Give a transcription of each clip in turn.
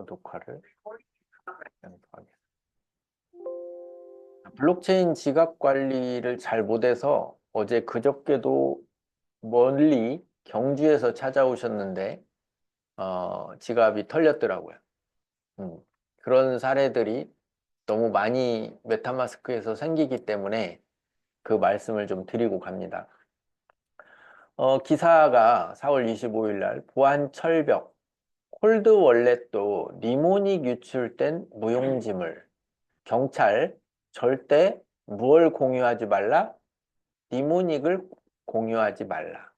녹화를 양도하겠습니다. 블록체인 지갑 관리를 잘 못해서 어제 그저께도 멀리 경주에서 찾아오셨는데 지갑이 털렸더라고요. 그런 사례들이 너무 많이 메타마스크에서 생기기 때문에 그 말씀을 좀 드리고 갑니다. 기사가 4월 25일 날 보안 철벽 콜드 월렛도 니모닉 유출된 무용지물 경찰 절대 무얼 공유하지 말라 니모닉을 공유하지 말라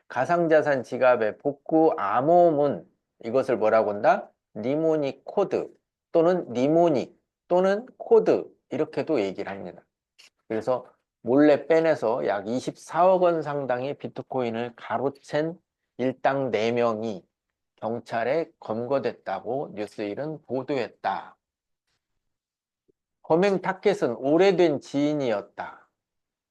가상자산 지갑의 복구 암호문 이것을 뭐라고 한다? 니모닉 코드 또는 니모닉 또는 코드 이렇게도 얘기를 합니다. 그래서 몰래 빼내서 약 24억 원 상당의 비트코인을 가로챈 일당 4명이 경찰에 검거됐다고 뉴스일은 보도했다. 범행 타겟은 오래된 지인이었다.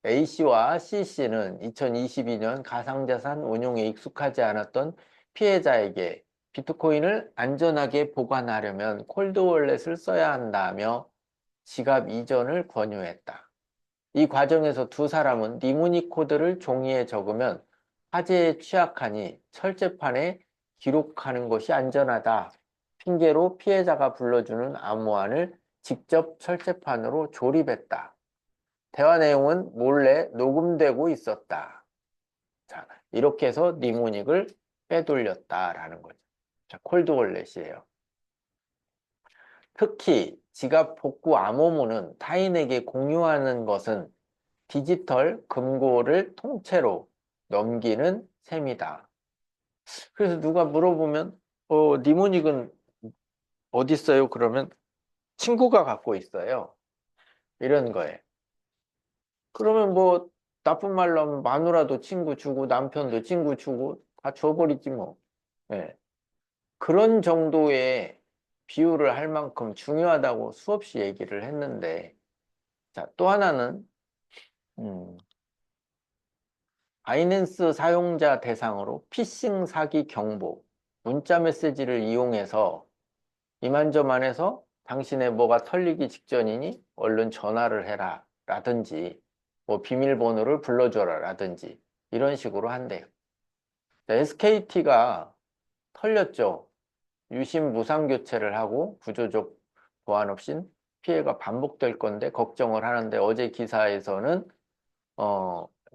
A씨와 C씨는 2022년 가상자산 운용에 익숙하지 않았던 피해자에게 비트코인을 안전하게 보관하려면 콜드월렛을 써야 한다며 지갑 이전을 권유했다. 이 과정에서 두 사람은 니모닉 코드를 종이에 적으면 화재에 취약하니 철제판에 기록하는 것이 안전하다. 핑계로 피해자가 불러주는 암호환을 직접 철제판으로 조립했다. 대화 내용은 몰래 녹음되고 있었다. 자, 이렇게 해서 니모닉을 빼돌렸다라는 거죠. 자, 콜드월렛이에요. 특히 지갑 복구 암호문은 타인에게 공유하는 것은 디지털 금고를 통째로 넘기는 셈이다. 그래서 누가 물어보면 니모닉은 어디 있어요? 그러면 친구가 갖고 있어요. 이런 거예요. 그러면 뭐 나쁜 말로 하면 마누라도 친구 주고 남편도 친구 주고 다 줘버리지 뭐. 네. 그런 정도의 비유를 할 만큼 중요하다고 수없이 얘기를 했는데 자, 또 하나는 바이낸스 사용자 대상으로 피싱 사기 경보 문자 메시지를 이용해서 이만저만해서 당신의 뭐가 털리기 직전이니 얼른 전화를 해라 라든지 뭐 비밀번호를 불러줘라 라든지 이런 식으로 한대요. SKT가 털렸죠. 유심 무상 교체를 하고 구조적 보완 없인 피해가 반복될 건데 걱정을 하는데 어제 기사에서는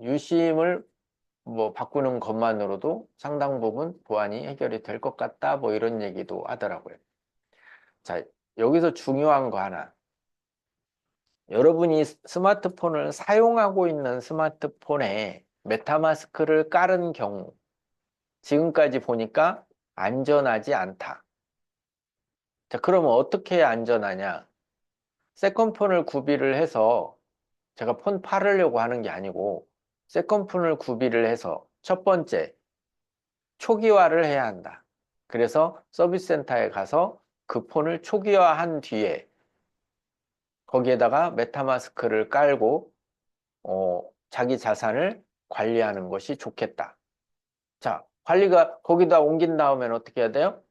유심을 뭐 바꾸는 것만으로도 상당 부분 보완이 해결이 될 것 같다 뭐 이런 얘기도 하더라고요. 자, 여기서 중요한 거 하나. 여러분이 스마트폰을 사용하고 있는 스마트폰에 메타마스크를 깔은 경우 지금까지 보니까 안전하지 않다. 자, 그러면 어떻게 해야 안전하냐? 세컨폰을 구비를 해서 제가 폰 팔으려고 하는 게 아니고 세컨폰을 구비를 해서 첫 번째 초기화를 해야 한다. 그래서 서비스 센터에 가서 그 폰을 초기화한 뒤에 거기에다가 메타마스크를 깔고 자기 자산을 관리하는 것이 좋겠다. 자, 관리가 거기다 옮긴 다음엔 어떻게 해야 돼요?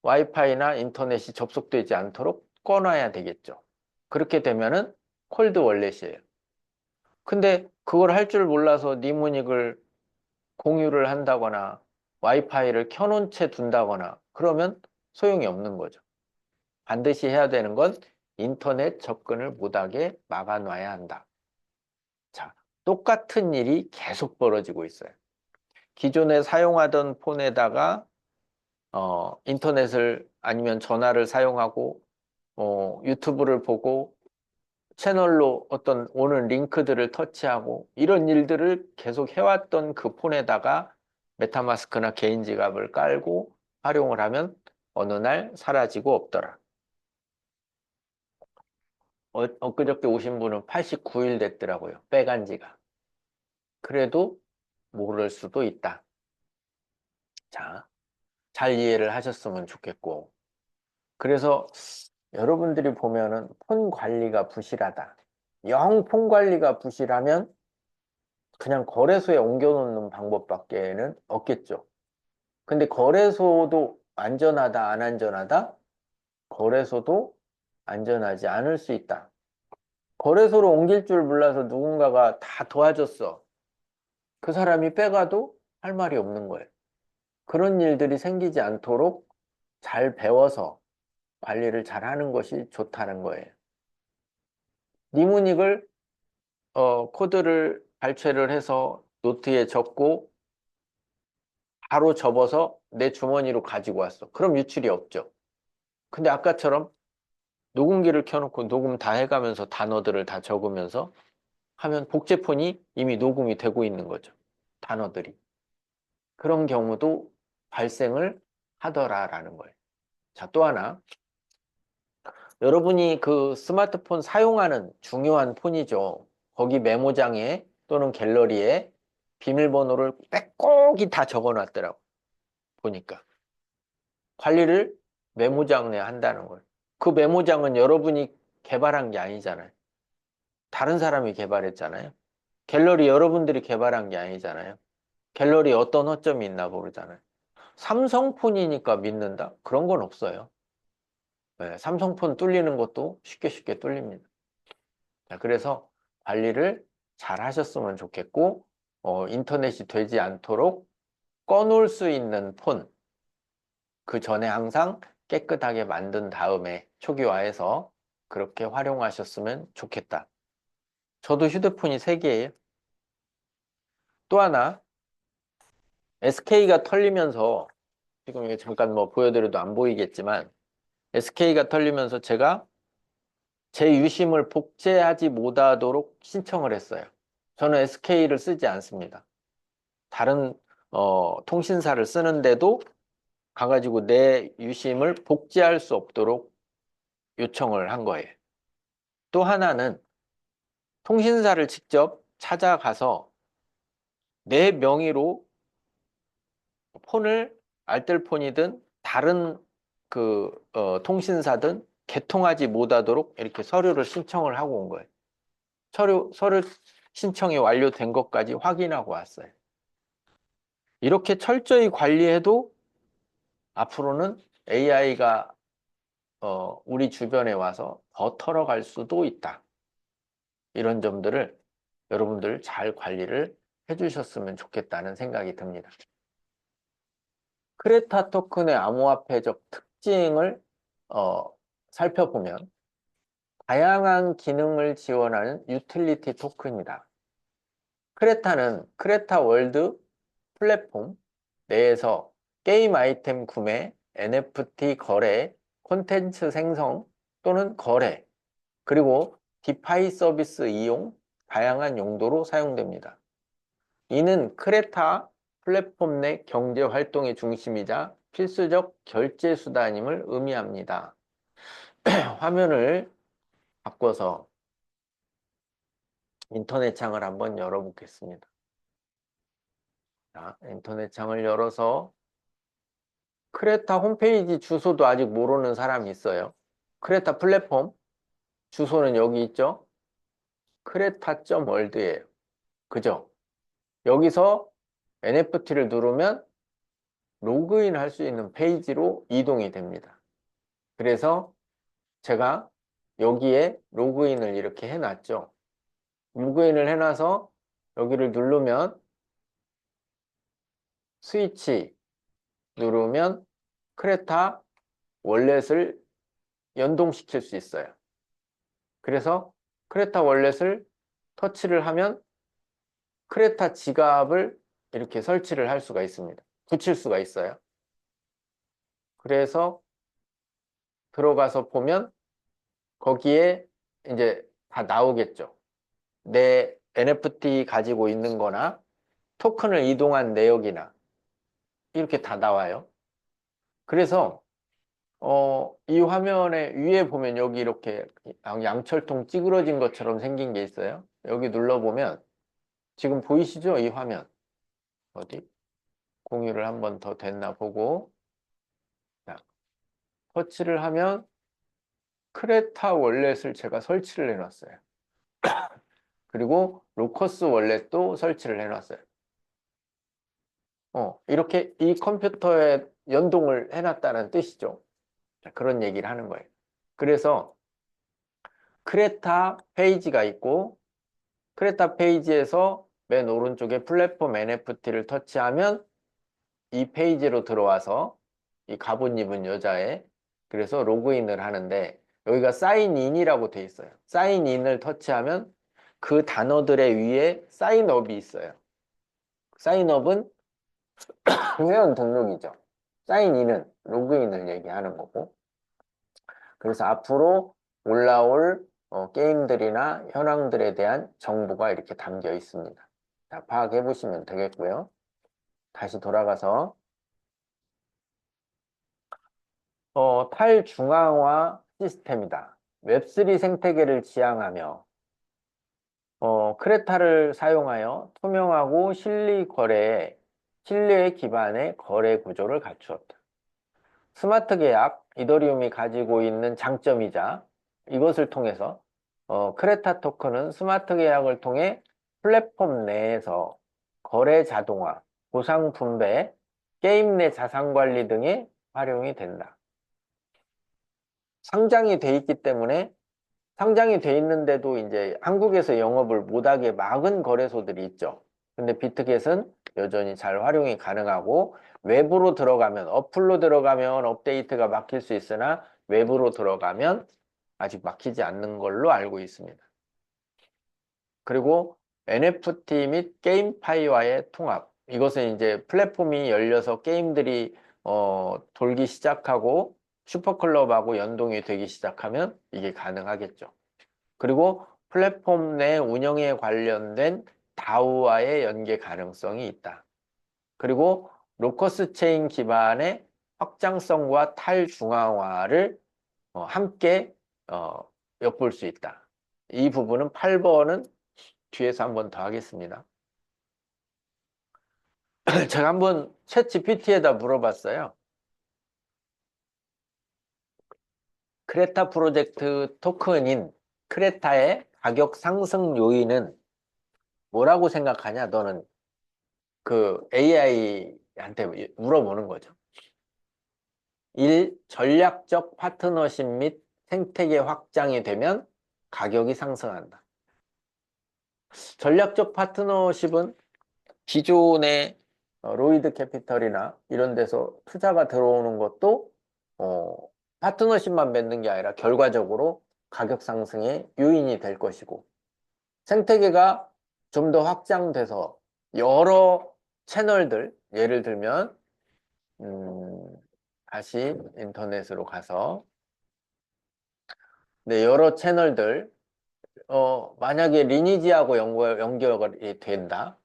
와이파이나 인터넷이 접속되지 않도록 꺼놔야 되겠죠. 그렇게 되면은 콜드 월렛이에요. 근데 그걸 할 줄 몰라서 니모닉을 공유를 한다거나 와이파이를 켜놓은 채 둔다거나 그러면 소용이 없는 거죠. 반드시 해야 되는 건 인터넷 접근을 못하게 막아놔야 한다. 자, 똑같은 일이 계속 벌어지고 있어요. 기존에 사용하던 폰에다가 인터넷을 아니면 전화를 사용하고 유튜브를 보고 채널로 어떤 오는 링크들을 터치하고 이런 일들을 계속 해왔던 그 폰에다가 메타마스크나 개인 지갑을 깔고 활용을 하면 어느 날 사라지고 없더라. 엊그저께 오신 분은 89일 됐더라고요. 빼간 지가. 그래도 모를 수도 있다. 자, 잘 이해를 하셨으면 좋겠고. 그래서 여러분들이 보면은 폰 관리가 부실하다. 영 폰 관리가 부실하면 그냥 거래소에 옮겨놓는 방법밖에는 없겠죠. 근데 거래소도 안전하다, 안 안전하다? 거래소도 안전하지 않을 수 있다. 거래소로 옮길 줄 몰라서 누군가가 다 도와줬어. 그 사람이 빼가도 할 말이 없는 거예요. 그런 일들이 생기지 않도록 잘 배워서 관리를 잘 하는 것이 좋다는 거예요. 니모닉을 코드를 발췌를 해서 노트에 적고 바로 접어서 내 주머니로 가지고 왔어. 그럼 유출이 없죠. 근데 아까처럼 녹음기를 켜놓고 녹음 다 해가면서 단어들을 다 적으면서 하면 복제폰이 이미 녹음이 되고 있는 거죠. 단어들이. 그런 경우도 발생을 하더라라는 거예요. 자, 또 하나. 여러분이 그 스마트폰 사용하는 중요한 폰이죠. 거기 메모장에 또는 갤러리에 비밀번호를 빼곡히 다 적어 놨더라고. 보니까. 관리를 메모장 내에 한다는 거예요. 그 메모장은 여러분이 개발한 게 아니잖아요. 다른 사람이 개발했잖아요. 갤러리 여러분들이 개발한 게 아니잖아요. 갤러리에 어떤 허점이 있나 모르잖아요. 삼성폰이니까 믿는다? 그런 건 없어요. 네, 삼성폰 뚫리는 것도 쉽게 쉽게 뚫립니다. 자, 그래서 관리를 잘 하셨으면 좋겠고, 인터넷이 되지 않도록 꺼놓을 수 있는 폰, 그 전에 항상 깨끗하게 만든 다음에 초기화해서 그렇게 활용하셨으면 좋겠다. 저도 휴대폰이 3개예요. 또 하나, SK가 털리면서, 지금 이게 잠깐 뭐 보여드려도 안 보이겠지만, SK가 털리면서 제가 제 유심을 복제하지 못하도록 신청을 했어요. 저는 SK를 쓰지 않습니다. 다른 통신사를 쓰는데도 가가지고 내 유심을 복제할 수 없도록 요청을 한 거예요. 또 하나는 통신사를 직접 찾아가서 내 명의로 폰을 알뜰폰이든 다른 그 통신사든 개통하지 못하도록 이렇게 서류를 신청을 하고 온 거예요. 서류 신청이 완료된 것까지 확인하고 왔어요. 이렇게 철저히 관리해도 앞으로는 AI가 우리 주변에 와서 더 털어갈 수도 있다. 이런 점들을 여러분들 잘 관리를 해주셨으면 좋겠다는 생각이 듭니다. 크레타 토큰의 암호화폐적 특징을 살펴보면 다양한 기능을 지원하는 유틸리티 토큰이다. 크레타는 크레타 월드 플랫폼 내에서 게임 아이템 구매, NFT 거래, 콘텐츠 생성 또는 거래, 그리고 디파이 서비스 이용, 다양한 용도로 사용됩니다. 이는 크레타 플랫폼 내 경제 활동의 중심이자 필수적 결제 수단임을 의미합니다. 화면을 바꿔서 인터넷 창을 한번 열어보겠습니다. 자, 인터넷 창을 열어서 크레타 홈페이지 주소도 아직 모르는 사람이 있어요. 크레타 플랫폼 주소는 여기 있죠. 크레타.월드예요. 그죠? 여기서 NFT를 누르면 로그인 할 수 있는 페이지로 이동이 됩니다. 그래서 제가 여기에 로그인을 이렇게 해놨죠. 로그인을 해놔서 여기를 누르면 스위치 누르면 크레타 월렛을 연동시킬 수 있어요. 그래서 크레타 월렛을 터치를 하면 크레타 지갑을 이렇게 설치를 할 수가 있습니다. 붙일 수가 있어요. 그래서 들어가서 보면 거기에 이제 다 나오겠죠. 내 NFT 가지고 있는 거나 토큰을 이동한 내역이나 이렇게 다 나와요. 그래서 이 화면에 위에 보면 여기 이렇게 양철통 찌그러진 것처럼 생긴 게 있어요. 여기 눌러보면 지금 보이시죠? 이 화면. 어디? 공유를 한 번 더 됐나 보고. 자, 터치를 하면 크레타 월렛을 제가 설치를 해놨어요. 그리고 로커스 월렛도 설치를 해놨어요. 이렇게 이 컴퓨터에 연동을 해놨다는 뜻이죠. 자, 그런 얘기를 하는 거예요. 그래서 크레타 페이지가 있고 크레타 페이지에서 맨 오른쪽에 플랫폼 NFT를 터치하면 이 페이지로 들어와서 이 갑옷 입은 여자애 그래서 로그인을 하는데 여기가 사인인이라고 돼 있어요. 사인인을 터치하면 그 단어들의 위에 사인업이 있어요. 사인업은 회원 등록이죠. 사인인은 로그인을 얘기하는 거고 그래서 앞으로 올라올 게임들이나 현황들에 대한 정보가 이렇게 담겨 있습니다. 자, 파악해 보시면 되겠고요. 다시 돌아가서 탈중앙화 시스템이다. 웹3 생태계를 지향하며 크레타를 사용하여 투명하고 신뢰 기반의 거래 구조를 갖추었다. 스마트 계약, 이더리움이 가지고 있는 장점이자 이것을 통해서 크레타 토큰은 스마트 계약을 통해 플랫폼 내에서 거래 자동화, 보상 분배, 게임 내 자산 관리 등에 활용이 된다. 상장이 돼 있기 때문에 상장이 돼 있는데도 이제 한국에서 영업을 못하게 막은 거래소들이 있죠. 근데 비트겟은 여전히 잘 활용이 가능하고 외부로 들어가면 어플로 들어가면 업데이트가 막힐 수 있으나 외부로 들어가면 아직 막히지 않는 걸로 알고 있습니다. 그리고 NFT 및 게임파이와의 통합 이것은 이제 플랫폼이 열려서 게임들이 돌기 시작하고 슈퍼클럽하고 연동이 되기 시작하면 이게 가능하겠죠. 그리고 플랫폼 내 운영에 관련된 다우와의 연계 가능성이 있다. 그리고 로커스 체인 기반의 확장성과 탈중앙화를 함께 엿볼 수 있다. 이 부분은 8번은 뒤에서 한 번 더 하겠습니다. 제가 한번 챗 GPT에다 물어봤어요. 크레타 프로젝트 토큰인 크레타의 가격 상승 요인은 뭐라고 생각하냐? 너는 그 AI한테 물어보는 거죠. 1. 전략적 파트너십 및 생태계 확장이 되면 가격이 상승한다. 전략적 파트너십은 기존의 로이드 캐피털이나 이런 데서 투자가 들어오는 것도 파트너십만 맺는 게 아니라 결과적으로 가격 상승의 요인이 될 것이고 생태계가 좀 더 확장돼서 여러 채널들 예를 들면 다시 인터넷으로 가서 네, 여러 채널들 만약에 리니지하고 연결이 된다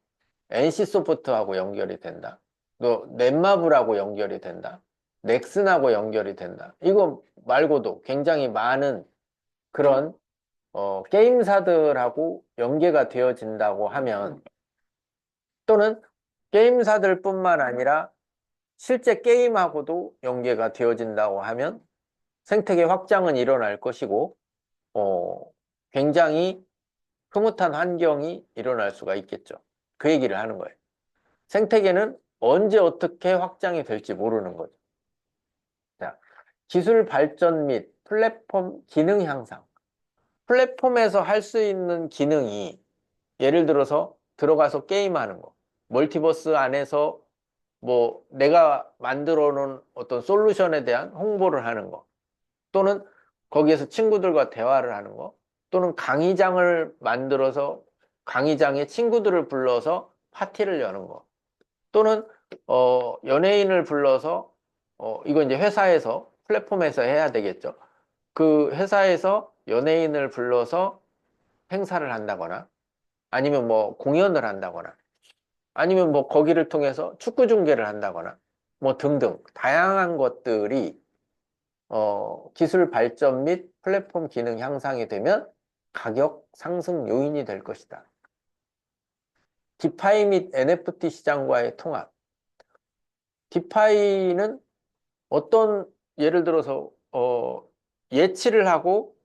NC소프트하고 연결이 된다 또 넷마블하고 연결이 된다 넥슨하고 연결이 된다 이거 말고도 굉장히 많은 그런 게임사들하고 연계가 되어진다고 하면 또는 게임사들 뿐만 아니라 실제 게임하고도 연계가 되어진다고 하면 생태계 확장은 일어날 것이고 굉장히 흐뭇한 환경이 일어날 수가 있겠죠. 그 얘기를 하는 거예요. 생태계는 언제 어떻게 확장이 될지 모르는 거죠. 자, 기술 발전 및 플랫폼 기능 향상. 플랫폼에서 할 수 있는 기능이 예를 들어서 들어가서 게임하는 거. 멀티버스 안에서 뭐 내가 만들어 놓은 어떤 솔루션에 대한 홍보를 하는 거. 또는 거기에서 친구들과 대화를 하는 거. 또는 강의장을 만들어서 강의장에 친구들을 불러서 파티를 여는 거. 또는 연예인을 불러서 이거 이제 회사에서 플랫폼에서 해야 되겠죠. 그 회사에서 연예인을 불러서 행사를 한다거나 아니면 뭐 공연을 한다거나 아니면 뭐 거기를 통해서 축구 중계를 한다거나 뭐 등등 다양한 것들이 기술 발전 및 플랫폼 기능 향상이 되면 가격 상승 요인이 될 것이다. 디파이 및 NFT 시장과의 통합. 디파이는 어떤 예를 들어서 예치를 하고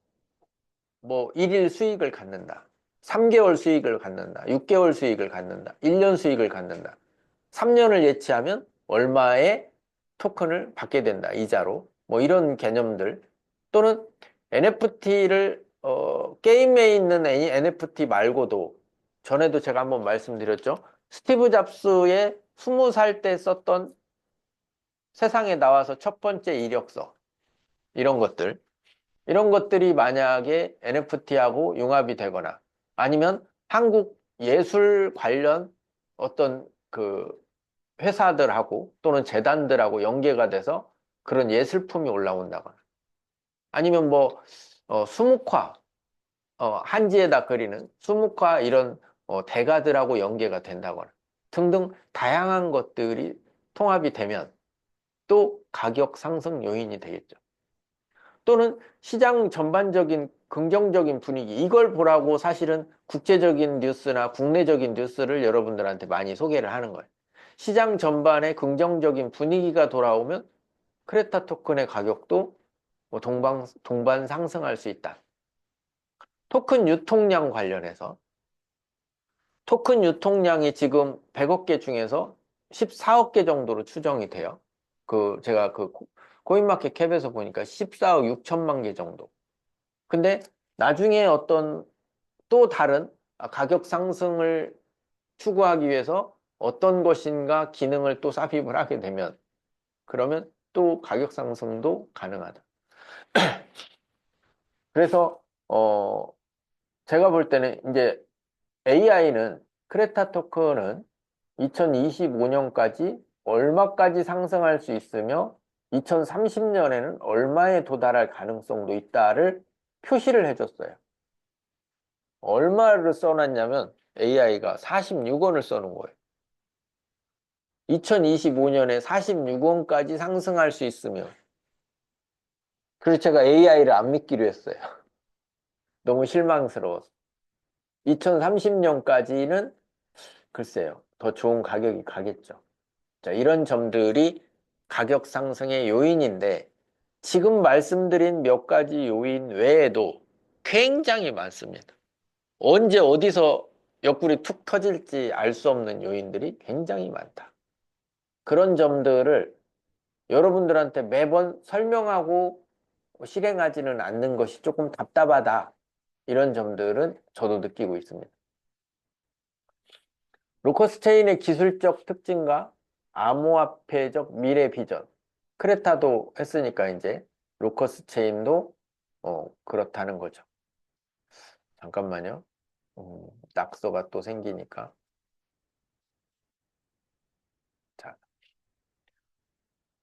뭐 1일 수익을 갖는다. 3개월 수익을 갖는다. 6개월 수익을 갖는다. 1년 수익을 갖는다. 3년을 예치하면 얼마의 토큰을 받게 된다. 이자로. 뭐 이런 개념들. 또는 NFT를 게임에 있는 NFT 말고도 전에도 제가 한번 말씀드렸죠. 스티브 잡스의 20살 때 썼던 세상에 나와서 첫 번째 이력서. 이런 것들. 이런 것들이 만약에 NFT하고 융합이 되거나 아니면 한국 예술 관련 어떤 그 회사들하고 또는 재단들하고 연계가 돼서 그런 예술품이 올라온다거나 아니면 뭐 수묵화 한지에다 그리는 수묵화 이런 대가들하고 연계가 된다거나 등등 다양한 것들이 통합이 되면 또 가격 상승 요인이 되겠죠. 또는 시장 전반적인 긍정적인 분위기 이걸 보라고 사실은 국제적인 뉴스나 국내적인 뉴스를 여러분들한테 많이 소개를 하는 거예요. 시장 전반에 긍정적인 분위기가 돌아오면 크레타 토큰의 가격도 뭐 동반 상승할 수 있다. 토큰 유통량 관련해서 토큰 유통량이 지금 100억 개 중에서 14억 개 정도로 추정이 돼요. 제가 코인마켓 캡에서 보니까 14억 6천만 개 정도. 근데 나중에 어떤 또 다른 가격 상승을 추구하기 위해서 어떤 것인가 기능을 또 삽입을 하게 되면 그러면 또 가격 상승도 가능하다. 그래서 제가 볼 때는 이제 AI는 크레타 토큰은 2025년까지 얼마까지 상승할 수 있으며 2030년에는 얼마에 도달할 가능성도 있다를 표시를 해줬어요. 얼마를 써놨냐면 AI가 46원을 써놓은 거예요. 2025년에 46원까지 상승할 수 있으며 그래서 제가 AI를 안 믿기로 했어요. 너무 실망스러워서. 2030년까지는 글쎄요. 더 좋은 가격이 가겠죠. 자, 이런 점들이 가격 상승의 요인인데 지금 말씀드린 몇 가지 요인 외에도 굉장히 많습니다. 언제 어디서 옆구리 툭 터질지 알 수 없는 요인들이 굉장히 많다. 그런 점들을 여러분들한테 매번 설명하고 실행하지는 않는 것이 조금 답답하다. 이런 점들은 저도 느끼고 있습니다. 루커스 체인의 기술적 특징과 암호화폐적 미래 비전. 크레타도 했으니까 이제 루커스 체인도 그렇다는 거죠. 잠깐만요. 낙서가 또 생기니까. 자,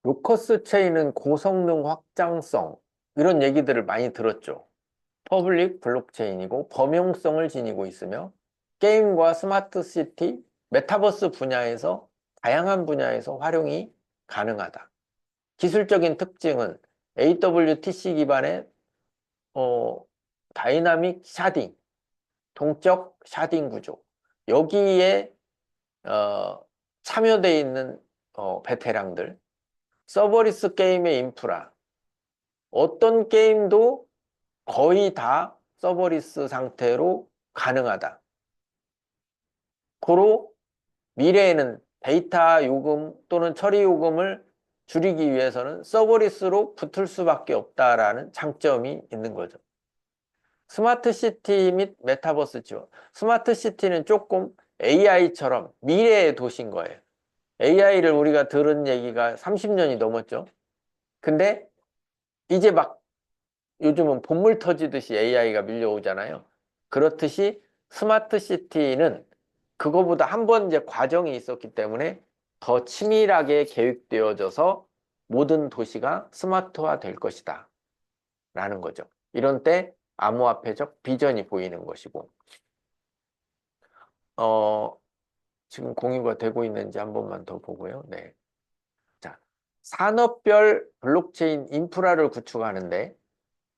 루커스 체인은 고성능 확장성 이런 얘기들을 많이 들었죠. 퍼블릭 블록체인이고 범용성을 지니고 있으며 게임과 스마트 시티, 메타버스 분야에서 다양한 분야에서 활용이 가능하다. 기술적인 특징은 AWTC 기반의 다이나믹 샤딩, 동적 샤딩 구조. 여기에 참여되어 있는 베테랑들, 서버리스 게임의 인프라, 어떤 게임도 거의 다 서버리스 상태로 가능하다. 고로 미래에는 데이터 요금 또는 처리 요금을 줄이기 위해서는 서버리스로 붙을 수밖에 없다라는 장점이 있는 거죠. 스마트 시티 및 메타버스 지원. 스마트 시티는 조금 AI처럼 미래의 도시인 거예요. AI를 우리가 들은 얘기가 30년이 넘었죠. 근데 이제 막 요즘은 본물 터지듯이 AI가 밀려오잖아요. 그렇듯이 스마트 시티는 그거보다 한 번 이제 과정이 있었기 때문에 더 치밀하게 계획되어져서 모든 도시가 스마트화 될 것이다. 라는 거죠. 이런 때 암호화폐적 비전이 보이는 것이고, 지금 공유가 되고 있는지 한 번만 더 보고요. 네. 자, 산업별 블록체인 인프라를 구축하는데,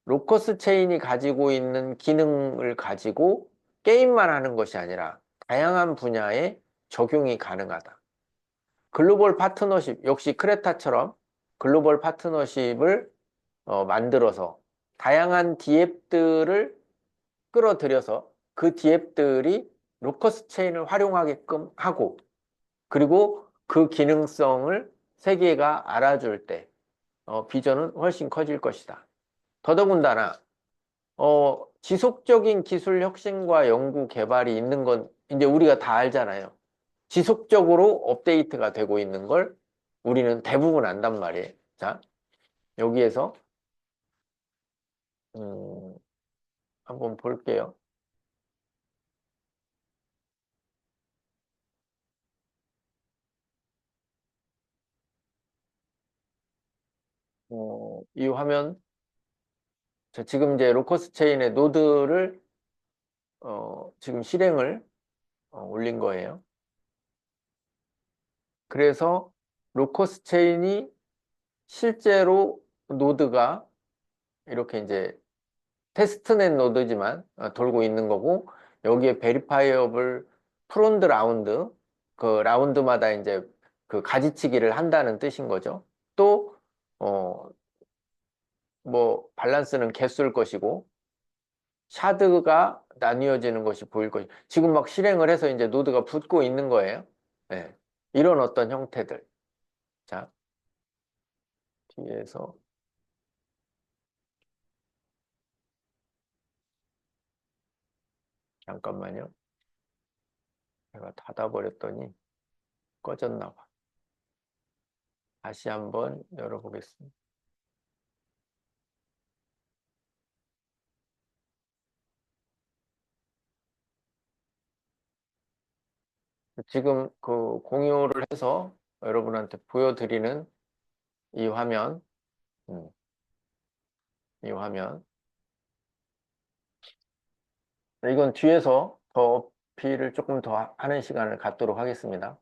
로커스 체인이 가지고 있는 기능을 가지고 게임만 하는 것이 아니라 다양한 분야에 적용이 가능하다. 글로벌 파트너십, 역시 크레타처럼 글로벌 파트너십을 만들어서 다양한 디앱들을 끌어들여서 그 디앱들이 로커스 체인을 활용하게끔 하고 그리고 그 기능성을 세계가 알아줄 때 비전은 훨씬 커질 것이다. 더더군다나 지속적인 기술 혁신과 연구 개발이 있는 건 이제 우리가 다 알잖아요. 지속적으로 업데이트가 되고 있는 걸 우리는 대부분 안단 말이에요. 자, 여기에서 음, 한번 볼게요. 이 화면, 지금 이제 로커스 체인의 노드를 지금 실행을 올린 거예요. 그래서 로커스 체인이 실제로 노드가 이렇게 이제 테스트넷 노드지만 돌고 있는 거고, 여기에 베리파이어블 프론드 라운드, 그 라운드마다 이제 그 가지치기를 한다는 뜻인 거죠. 또 뭐 밸런스는 개수일 것이고, 샤드가 나뉘어지는 것이 보일 것이. 지금 막 실행을 해서 이제 노드가 붙고 있는 거예요. 네. 이런 어떤 형태들. 자, 뒤에서 잠깐만요. 제가 닫아버렸더니 꺼졌나 봐. 다시 한번 열어보겠습니다. 지금 그 공유를 해서 여러분한테 보여드리는 이 화면, 음, 이 화면. 이건 뒤에서 더 어필을 조금 더 하는 시간을 갖도록 하겠습니다.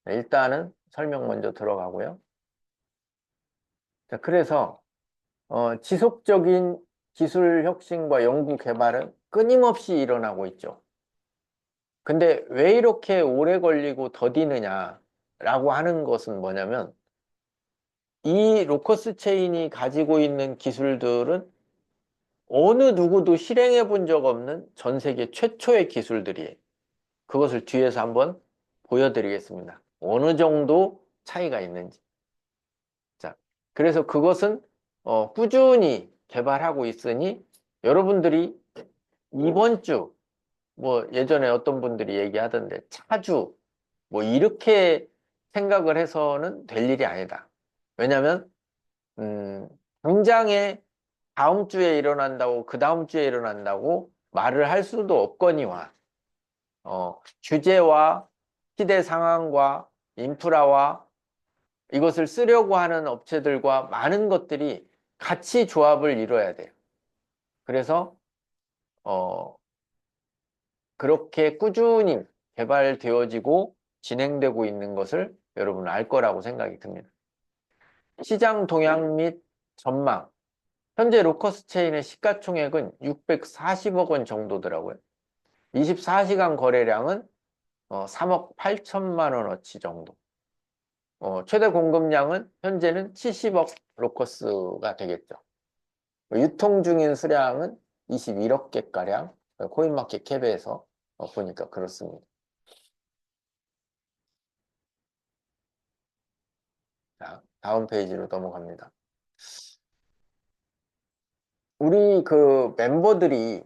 네, 일단은 설명 먼저 들어가고요. 자, 그래서 지속적인 기술 혁신과 연구 개발은 끊임없이 일어나고 있죠. 근데 왜 이렇게 오래 걸리고 더디느냐라고 하는 것은 뭐냐면, 이 로커스 체인이 가지고 있는 기술들은 어느 누구도 실행해 본 적 없는 전 세계 최초의 기술들이에요. 그것을 뒤에서 한번 보여드리겠습니다. 어느 정도 차이가 있는지. 자, 그래서 그것은 꾸준히 개발하고 있으니 여러분들이 이번 주, 뭐 예전에 어떤 분들이 얘기하던데 차주, 뭐 이렇게 생각을 해서는 될 일이 아니다. 왜냐하면 당장에 다음 주에 일어난다고, 그 다음 주에 일어난다고 말을 할 수도 없거니와, 규제와 시대 상황과 인프라와 이것을 쓰려고 하는 업체들과 많은 것들이 같이 조합을 이뤄야 돼요. 그래서 그렇게 꾸준히 개발되어지고 진행되고 있는 것을 여러분 알 거라고 생각이 듭니다. 시장 동향 및 전망. 현재 로커스 체인의 시가총액은 640억 원 정도더라고요. 24시간 거래량은 3억 8천만 원어치 정도. 최대 공급량은 현재는 70억 로커스가 되겠죠. 유통 중인 수량은 21억 개가량, 코인마켓 캡에서 보니까 그렇습니다. 자, 다음 페이지로 넘어갑니다. 우리 그 멤버들이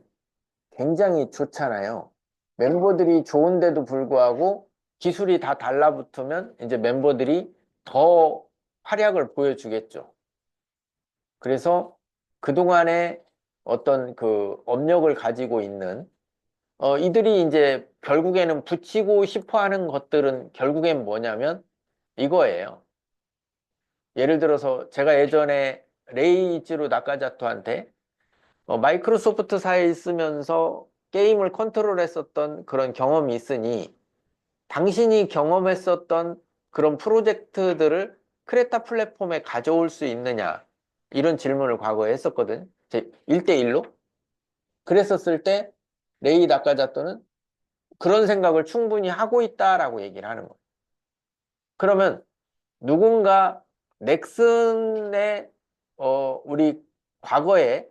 굉장히 좋잖아요. 멤버들이 좋은데도 불구하고 기술이 다 달라붙으면 이제 멤버들이 더 활약을 보여주겠죠. 그래서 그동안에 어떤 그 업력을 가지고 있는 이들이 이제 결국에는 붙이고 싶어 하는 것들은 결국엔 뭐냐면 이거예요. 예를 들어서 제가 예전에 레이지로 나카자토한테 마이크로소프트사에 있으면서 게임을 컨트롤했었던 그런 경험이 있으니 당신이 경험했었던 그런 프로젝트들을 크레타 플랫폼에 가져올 수 있느냐, 이런 질문을 과거에 했었거든. 1대1로. 그랬었을 때 레이 나카자토는 그런 생각을 충분히 하고 있다라고 얘기를 하는 거예요. 그러면 누군가 넥슨의 우리 과거에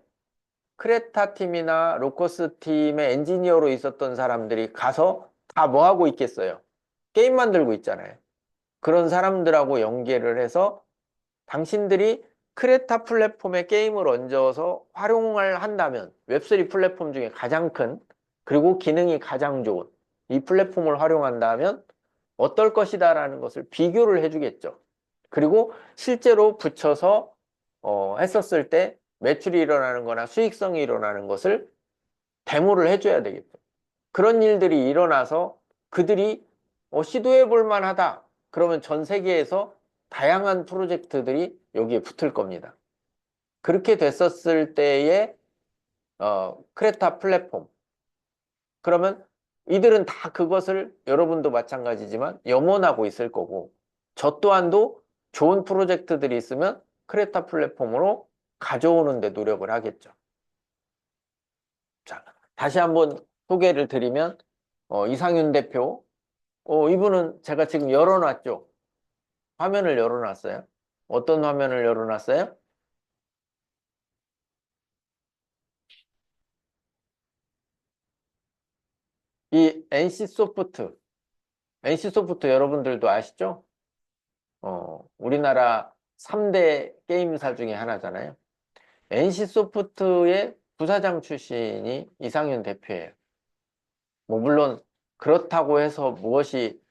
크레타 팀이나 로커스 팀의 엔지니어로 있었던 사람들이 가서 다 뭐 하고 있겠어요? 게임 만들고 있잖아요. 그런 사람들하고 연계를 해서 당신들이 크레타 플랫폼에 게임을 얹어서 활용을 한다면 웹3 플랫폼 중에 가장 큰 그리고 기능이 가장 좋은 이 플랫폼을 활용한다면 어떨 것이다 라는 것을 비교를 해주겠죠. 그리고 실제로 붙여서 했었을 때 매출이 일어나는 거나 수익성이 일어나는 것을 데모를 해줘야 되겠죠. 그런 일들이 일어나서 그들이 시도해 볼 만하다. 그러면 전 세계에서 다양한 프로젝트들이 여기에 붙을 겁니다. 그렇게 됐었을 때의 크레타 플랫폼. 그러면 이들은 다 그것을 여러분도 마찬가지지만 염원하고 있을 거고 저 또한도 좋은 프로젝트들이 있으면 크레타 플랫폼으로 가져오는 데 노력을 하겠죠. 자, 다시 한번 소개를 드리면 이상윤 대표 이분은 제가 지금 열어놨죠. 화면을 열어놨어요. 어떤 화면을 열어놨어요? 이 NC소프트 여러분들도 아시죠? 우리나라 3대 게임사 중에 하나잖아요. NC소프트의 부사장 출신이 이상윤 대표예요. 뭐 물론 그렇다고 해서 무엇이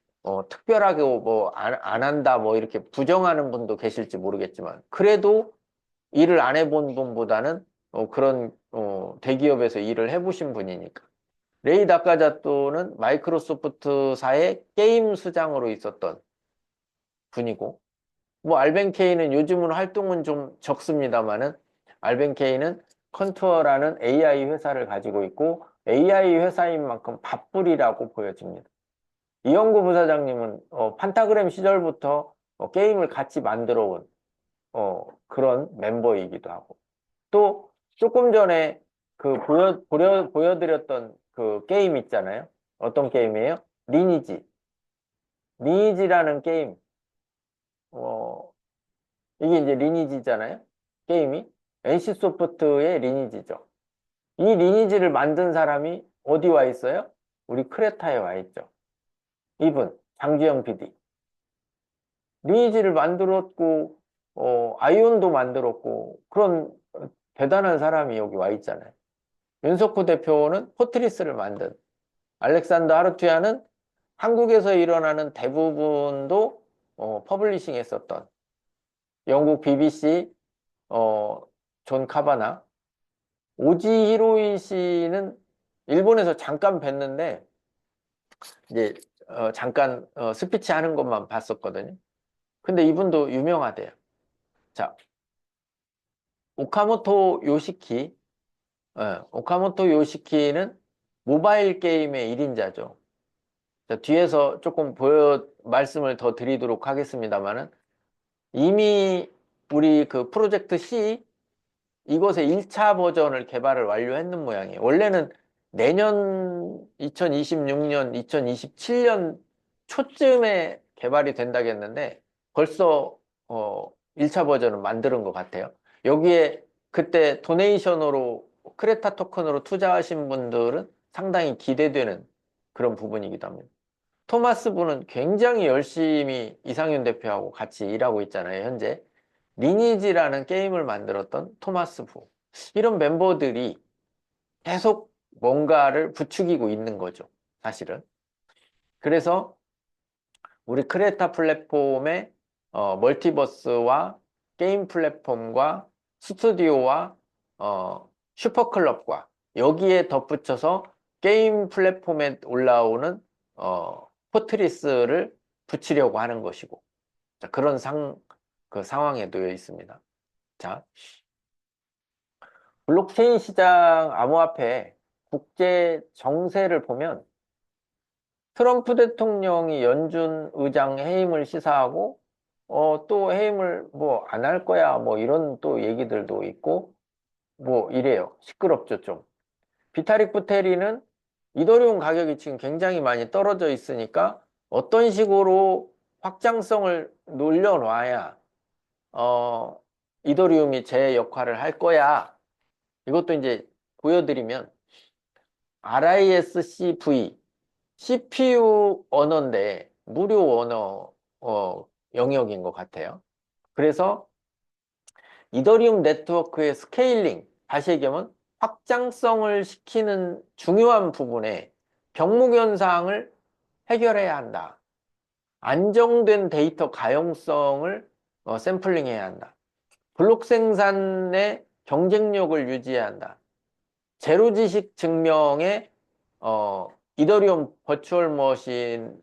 특별하게 뭐 안 한다 뭐 이렇게 부정하는 분도 계실지 모르겠지만 그래도 일을 안 해본 분보다는 그런 대기업에서 일을 해보신 분이니까. 레이 다카자토는 마이크로소프트사의 게임 수장으로 있었던 분이고 뭐 알벤케이는 요즘은 활동은 좀 적습니다만은 알벤케이는 컨투어라는 AI 회사를 가지고 있고 AI 회사인 만큼 밥풀이라고 보여집니다. 이영구 부사장님은 판타그램 시절부터 게임을 같이 만들어 온 그런 멤버이기도 하고 또 조금 전에 그 보여드렸던 그 게임 있잖아요. 어떤 게임이에요? 리니지. 리니지라는 게임. 어, 이게 이제 리니지잖아요. 게임이. NC소프트의 리니지죠. 이 리니지를 만든 사람이 어디 와 있어요? 우리 크레타에 와 있죠. 이분, 장주영 PD. 리니지를 만들었고, 아이온도 만들었고, 그런 대단한 사람이 여기 와 있잖아요. 윤석호 대표는 포트리스를 만든 알렉산더 하르투야는 한국에서 일어나는 대부분도 퍼블리싱 했었던 영국 BBC 존 카바나 오지 히로이 씨는 일본에서 잠깐 뵀는데 이제 잠깐 스피치 하는 것만 봤었거든요. 근데 이분도 유명하대요. 자, 오카모토 요시키 오카모토 요시키는 모바일 게임의 1인자죠. 자, 뒤에서 조금 말씀을 더 드리도록 하겠습니다만은 이미 우리 그 프로젝트 C 이것의 1차 버전을 개발을 완료했는 모양이에요. 원래는 내년 2026년, 2027년 초쯤에 개발이 된다겠는데 벌써 1차 버전을 만드는 것 같아요. 여기에 그때 도네이션으로 크레타 토큰으로 투자하신 분들은 상당히 기대되는 그런 부분이기도 합니다. 토마스 부는 굉장히 열심히 이상윤 대표하고 같이 일하고 있잖아요, 현재. 리니지라는 게임을 만들었던 토마스 부. 이런 멤버들이 계속 뭔가를 부추기고 있는 거죠, 사실은. 그래서 우리 크레타 플랫폼의 멀티버스와 게임 플랫폼과 스튜디오와 슈퍼클럽과 여기에 덧붙여서 게임 플랫폼에 올라오는 포트리스를 붙이려고 하는 것이고 자, 그런 그 상황에 놓여 있습니다. 자, 블록체인 시장 암호화폐 국제 정세를 보면 트럼프 대통령이 연준 의장 해임을 시사하고 또 해임을 뭐 안 할 거야 뭐 이런 또 얘기들도 있고 뭐 이래요. 시끄럽죠 좀. 비타릭 부테리는 이더리움 가격이 지금 굉장히 많이 떨어져 있으니까 어떤 식으로 확장성을 놀려놔야 이더리움이 제 역할을 할 거야. 이것도 이제 보여드리면 RISC-V CPU 언어인데 무료 언어 영역인 것 같아요. 그래서 이더리움 네트워크의 스케일링, 다시 얘기하면 확장성을 시키는 중요한 부분에 병목 현상을 해결해야 한다. 안정된 데이터 가용성을 샘플링해야 한다. 블록 생산의 경쟁력을 유지해야 한다. 제로 지식 증명에 이더리움 버추얼 머신을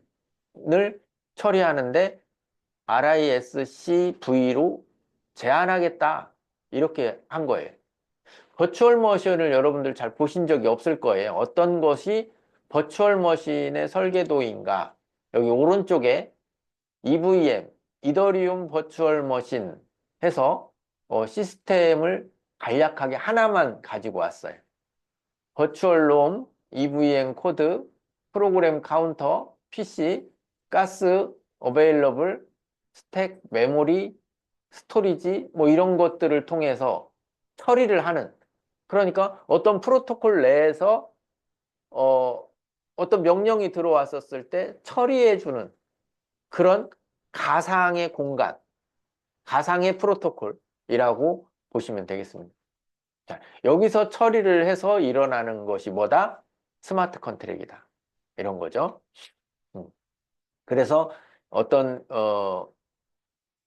처리하는데 RISC-V로 제한하겠다. 이렇게 한 거예요. 버추얼 머신을 여러분들 잘 보신 적이 없을 거예요. 어떤 것이 버추얼 머신의 설계도인가? 여기 오른쪽에 EVM, 이더리움 버추얼 머신 해서 시스템을 간략하게 하나만 가지고 왔어요. 버추얼 롬, EVM 코드, 프로그램 카운터, PC, 가스, 어베일러블, 스택, 메모리, 스토리지 뭐 이런 것들을 통해서 처리를 하는, 그러니까 어떤 프로토콜 내에서 어떤 명령이 들어왔었을 때 처리해 주는 그런 가상의 공간, 가상의 프로토콜이라고 보시면 되겠습니다. 자, 여기서 처리를 해서 일어나는 것이 뭐다? 스마트 컨트랙이다. 이런 거죠. 음. 그래서 어떤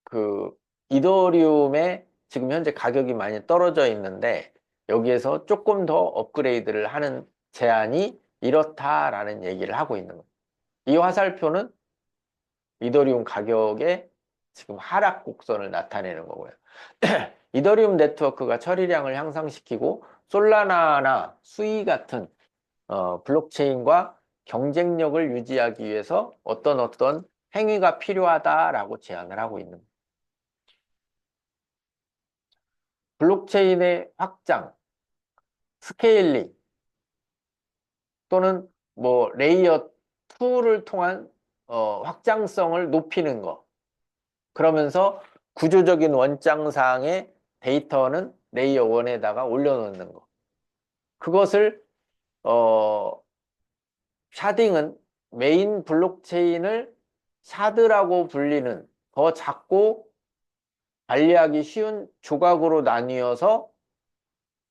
그 이더리움의 지금 현재 가격이 많이 떨어져 있는데 여기에서 조금 더 업그레이드를 하는 제안이 이렇다라는 얘기를 하고 있는 거예요. 이 화살표는 이더리움 가격의 지금 하락 곡선을 나타내는 거고요. 이더리움 네트워크가 처리량을 향상시키고 솔라나나 수이 같은 블록체인과 경쟁력을 유지하기 위해서 어떤 행위가 필요하다라고 제안을 하고 있는 거예요. 블록체인의 확장, 스케일링 또는 뭐 레이어 2를 통한 확장성을 높이는 거. 그러면서 구조적인 원장상의 데이터는 레이어 1에다가 올려놓는 거. 그것을 샤딩은 메인 블록체인을 샤드라고 불리는 더 작고 관리하기 쉬운 조각으로 나뉘어서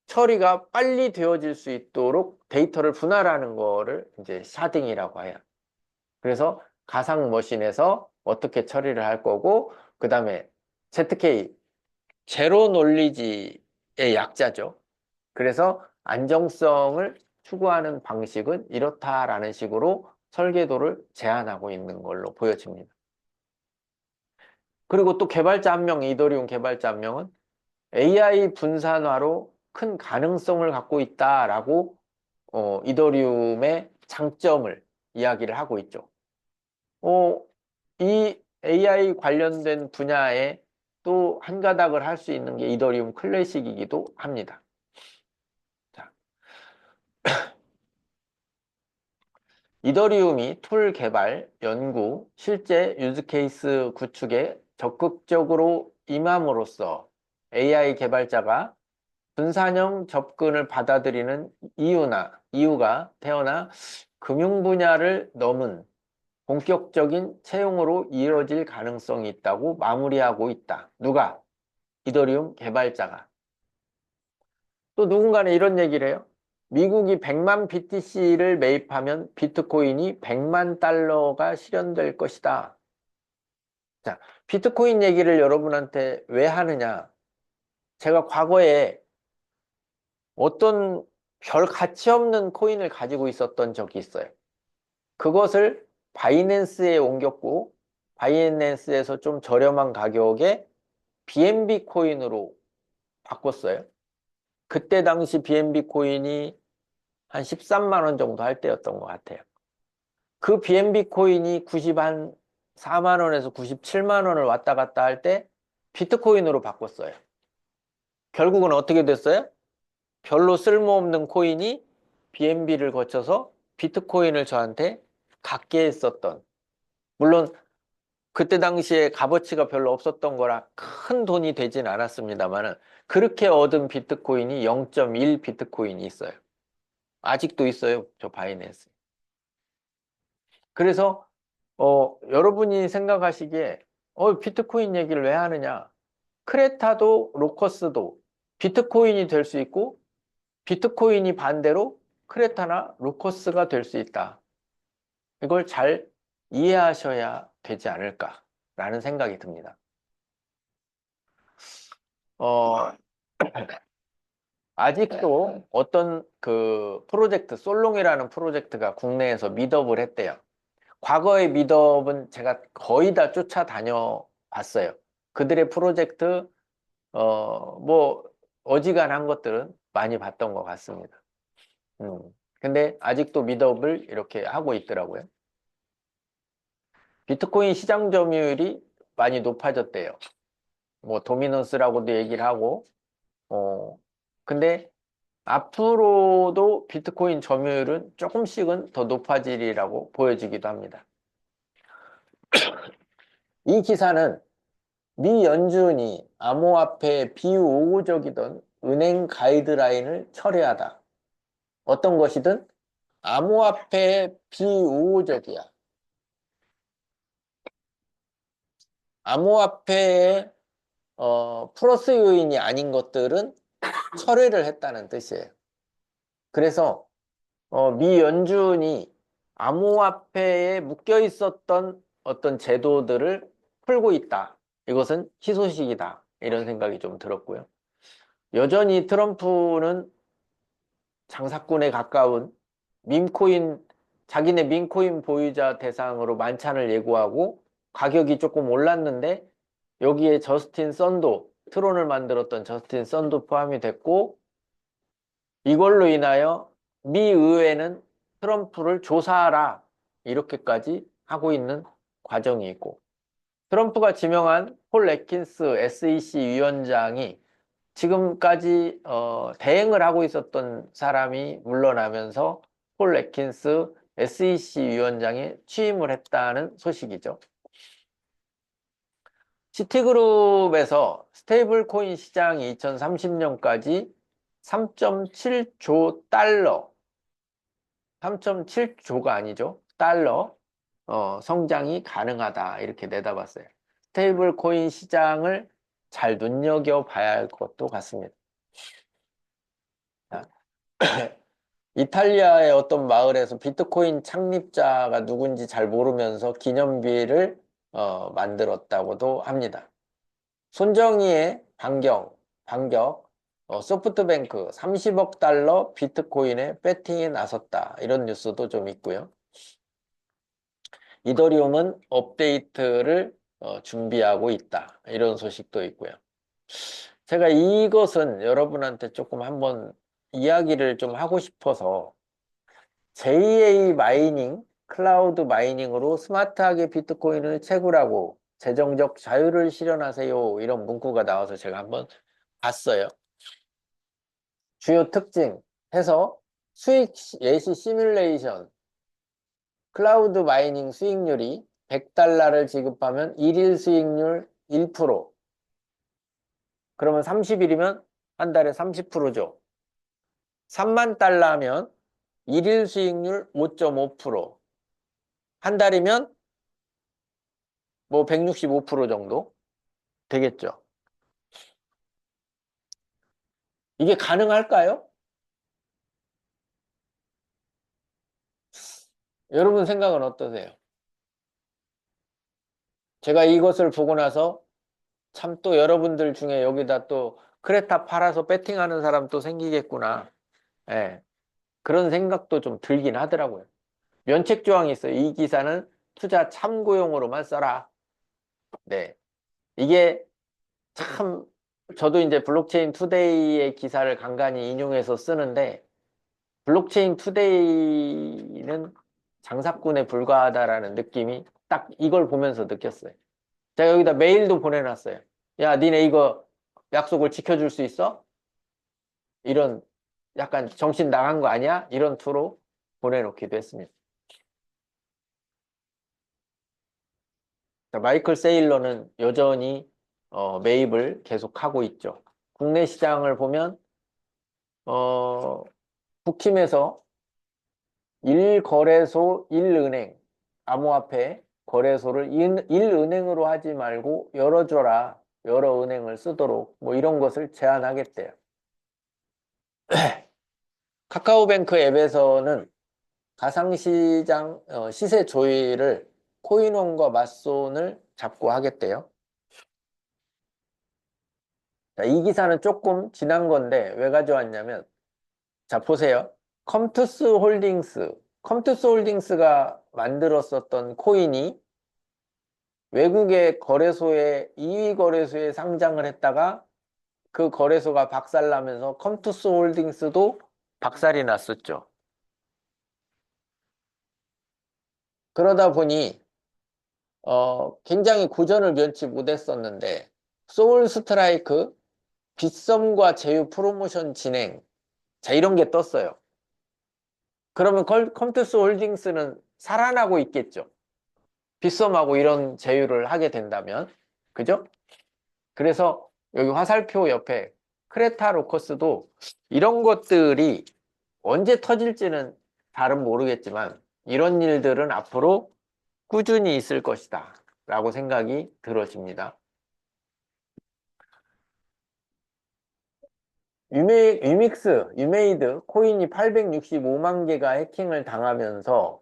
처리가 빨리 되어질 수 있도록 데이터를 분할하는 거를 이제 샤딩이라고 해요. 그래서 가상 머신에서 어떻게 처리를 할 거고, 그 다음에 ZK, 제로 논리지의 약자죠. 그래서 안정성을 추구하는 방식은 이렇다라는 식으로 설계도를 제안하고 있는 걸로 보여집니다. 그리고 또 개발자 한 명, 이더리움 개발자 한 명은 AI 분산화로 큰 가능성을 갖고 있다라고 이더리움의 장점을 이야기를 하고 있죠. 이 AI 관련된 분야에 또 한 가닥을 할 수 있는 게 이더리움 클래식이기도 합니다. 자, 이더리움이 툴 개발, 연구, 실제 유즈케이스 구축에 적극적으로 임함으로써 AI 개발자가 분산형 접근을 받아들이는 이유가 태어나 금융 분야를 넘은 본격적인 채용으로 이어질 가능성이 있다고 마무리하고 있다. 누가? 이더리움 개발자가. 또 누군가는 이런 얘기를 해요. 미국이 100만 BTC를 매입하면 비트코인이 100만 달러가 실현될 것이다. 자, 비트코인 얘기를 여러분한테 왜 하느냐? 제가 과거에 어떤 별 가치 없는 코인을 가지고 있었던 적이 있어요. 그것을 바이낸스에 옮겼고 바이낸스에서 좀 저렴한 가격에 BNB 코인으로 바꿨어요. 그때 당시 BNB 코인이 한 13만 원 정도 할 때였던 것 같아요. 그 BNB 코인이 94만 원에서 97만 원을 왔다 갔다 할 때 비트코인으로 바꿨어요. 결국은 어떻게 됐어요? 별로 쓸모없는 코인이 BNB를 거쳐서 비트코인을 저한테 갖게 했었던, 물론 그때 당시에 값어치가 별로 없었던 거라 큰 돈이 되진 않았습니다만 그렇게 얻은 비트코인이 0.1 비트코인이 있어요. 아직도 있어요, 저 바이낸스. 그래서 여러분이 생각하시기에, 비트코인 얘기를 왜 하느냐? 크레타도 로커스도 비트코인이 될 수 있고, 비트코인이 반대로 크레타나 로커스가 될 수 있다. 이걸 잘 이해하셔야 되지 않을까라는 생각이 듭니다. 어, 아직도 어떤 그 프로젝트, 솔롱이라는 프로젝트가 국내에서 미덥을 했대요. 과거의 미덥은 제가 거의 다 쫓아다녀 봤어요. 그들의 프로젝트, 뭐, 어지간한 것들은 많이 봤던 것 같습니다. 근데 아직도 미덥을 이렇게 하고 있더라고요. 비트코인 시장 점유율이 많이 높아졌대요. 뭐, 도미넌스라고도 얘기를 하고, 어, 근데 앞으로도 비트코인 점유율은 조금씩은 더 높아지리라고 보여지기도 합니다. 이 기사는 미 연준이 암호화폐에 비우호적이던 은행 가이드라인을 철회하다. 어떤 것이든 암호화폐에 비우호적이야. 암호화폐에 플러스 요인이 아닌 것들은 철회를 했다는 뜻이에요. 그래서 미 연준이 암호화폐에 묶여 있었던 어떤 제도들을 풀고 있다. 이것은 희소식이다. 이런 생각이 좀 들었고요. 여전히 트럼프는 장사꾼에 가까운 밈코인, 자기네 밈코인 보유자 대상으로 만찬을 예고하고 가격이 조금 올랐는데 여기에 저스틴 썬도, 트론을 만들었던 저스틴 썬도 포함이 됐고 이걸로 인하여 미 의회는 트럼프를 조사하라 이렇게까지 하고 있는 과정이 있고 트럼프가 지명한 폴 애킨스 SEC 위원장이 지금까지 대행을 하고 있었던 사람이 물러나면서 폴 애킨스 SEC 위원장이 취임을 했다는 소식이죠. 시티그룹에서 스테이블 코인 시장이 2030년까지 3.7조 달러, 3.7조가 아니죠. 달러 성장이 가능하다 이렇게 내다봤어요. 스테이블 코인 시장을 잘 눈여겨봐야 할 것도 같습니다. 이탈리아의 어떤 마을에서 비트코인 창립자가 누군지 잘 모르면서 기념비를 만들었다고도 합니다. 손정희의 반격, 소프트뱅크 30억 달러 비트코인에 배팅에 나섰다. 이런 뉴스도 좀 있고요. 이더리움은 업데이트를 준비하고 있다. 이런 소식도 있고요. 제가 이것은 여러분한테 조금 한번 이야기를 좀 하고 싶어서 JA 마이닝, 클라우드 마이닝으로 스마트하게 비트코인을 채굴하고 재정적 자유를 실현하세요. 이런 문구가 나와서 제가 한번 봤어요. 주요 특징 해서 수익 예시 시뮬레이션, 클라우드 마이닝 수익률이 100달러를 지급하면 1일 수익률 1%. 그러면 30일이면 한 달에 30%죠. 3만 달러면 1일 수익률 5.5%. 한 달이면 뭐 165% 정도 되겠죠. 이게 가능할까요? 여러분 생각은 어떠세요? 제가 이것을 보고 나서 참 또 여러분들 중에 여기다 또 크레타 팔아서 배팅하는 사람 또 생기겠구나. 예, 그런 생각도 좀 들긴 하더라고요. 면책 조항이 있어요. 이 기사는 투자 참고용으로만 써라. 네. 이게 참 저도 이제 블록체인 투데이의 기사를 간간히 인용해서 쓰는데 블록체인 투데이는 장사꾼에 불과하다라는 느낌이 딱 이걸 보면서 느꼈어요. 제가 여기다 메일도 보내놨어요. 야, 니네 이거 약속을 지켜줄 수 있어? 이런 약간 정신 나간 거 아니야? 이런 투로 보내놓기도 했습니다. 마이클 세일러는 여전히 매입을 계속하고 있죠. 국내 시장을 보면 어, 국힘에서 1거래소 1은행 암호화폐 거래소를 일은행으로 하지 말고 열어줘라. 여러 은행을 쓰도록 뭐 이런 것을 제안하겠대요. 카카오뱅크 앱에서는 가상시장 시세 조회를 코인원과 맞손을 잡고 하겠대요. 자, 이 기사는 조금 지난 건데 왜 가져왔냐면 자 보세요. 컴투스 홀딩스가 만들었었던 코인이 외국의 거래소에 2위 거래소에 상장을 했다가 그 거래소가 박살나면서 컴투스 홀딩스도 박살이 났었죠. 그러다 보니 굉장히 고전을 면치 못했었는데 소울 스트라이크, 빗썸과 제휴 프로모션 진행 자 이런 게 떴어요. 그러면 컴투스 홀딩스는 살아나고 있겠죠. 빗썸하고 이런 제휴를 하게 된다면 그죠? 그래서 여기 화살표 옆에 크레타 로커스도 이런 것들이 언제 터질지는 잘은 모르겠지만 이런 일들은 앞으로 꾸준히 있을 것이다 라고 생각이 들어집니다. 유메이드 코인이 865만 개가 해킹을 당하면서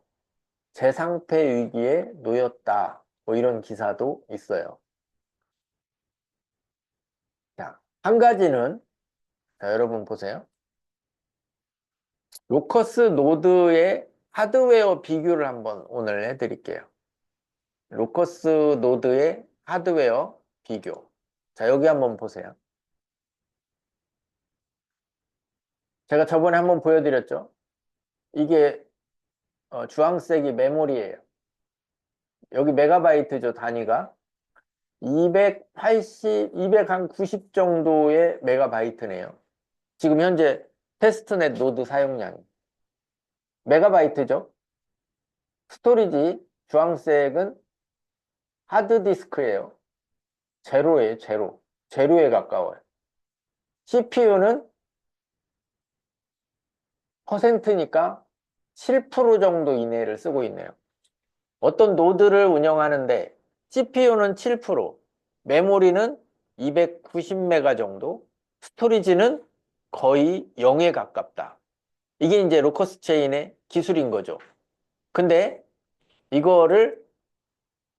재상패 위기에 놓였다. 뭐 이런 기사도 있어요. 자, 한 가지는 자, 여러분 보세요. 로커스 노드의 하드웨어 비교를 한번 오늘 해드릴게요. 로커스 노드의 하드웨어 비교. 자, 여기 한번 보세요. 제가 저번에 한번 보여드렸죠? 이게 주황색이 메모리예요. 여기 메가바이트죠, 단위가. 290 정도의 메가바이트네요. 지금 현재 테스트넷 노드 사용량이. 메가바이트죠. 스토리지 주황색은 하드디스크예요. 제로예요, 제로. 제로에 가까워요. CPU는 퍼센트니까 7% 정도 이내를 쓰고 있네요. 어떤 노드를 운영하는데 CPU는 7%, 메모리는 290메가 정도, 스토리지는 거의 0에 가깝다. 이게 이제 로커스 체인의 기술인 거죠. 근데 이거를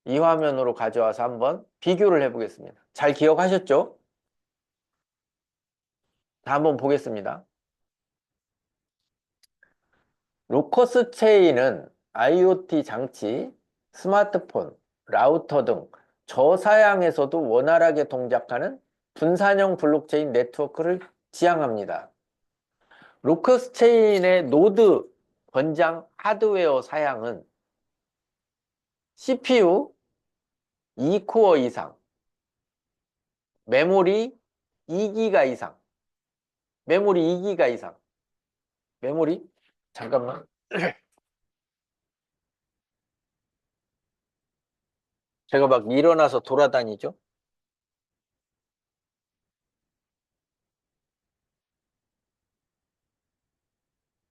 이 화면으로 가져와서 한번 비교를 해보겠습니다. 잘 기억하셨죠? 자, 한번 보겠습니다. 로커스 체인은 IoT 장치, 스마트폰, 라우터 등 저사양에서도 원활하게 동작하는 분산형 블록체인 네트워크를 지향합니다. 로커스 체인의 노드 권장 하드웨어 사양은 CPU 2코어 이상, 메모리 2기가 이상, 메모리 2기가 이상, 메모리? 잠깐만. 제가 막 일어나서 돌아다니죠?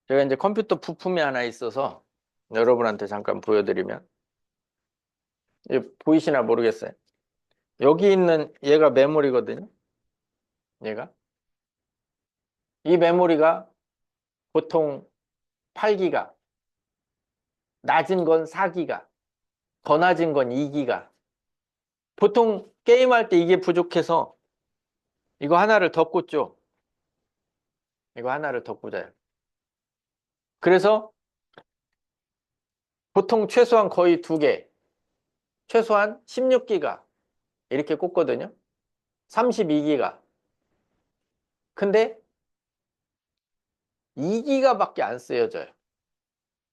제가 이제 컴퓨터 부품이 하나 있어서 여러분한테 잠깐 보여드리면 보이시나 모르겠어요. 여기 있는 얘가 메모리거든요. 얘가 이 메모리가 보통 8기가, 낮은 건 4기가, 더 낮은 건 2기가. 보통 게임할 때 이게 부족해서 이거 하나를 더 꽂죠. 이거 하나를 더 꽂아요. 그래서 보통 최소한 거의 2개, 최소한 16기가 이렇게 꽂거든요. 32기가. 근데 2기가밖에 안 쓰여져요.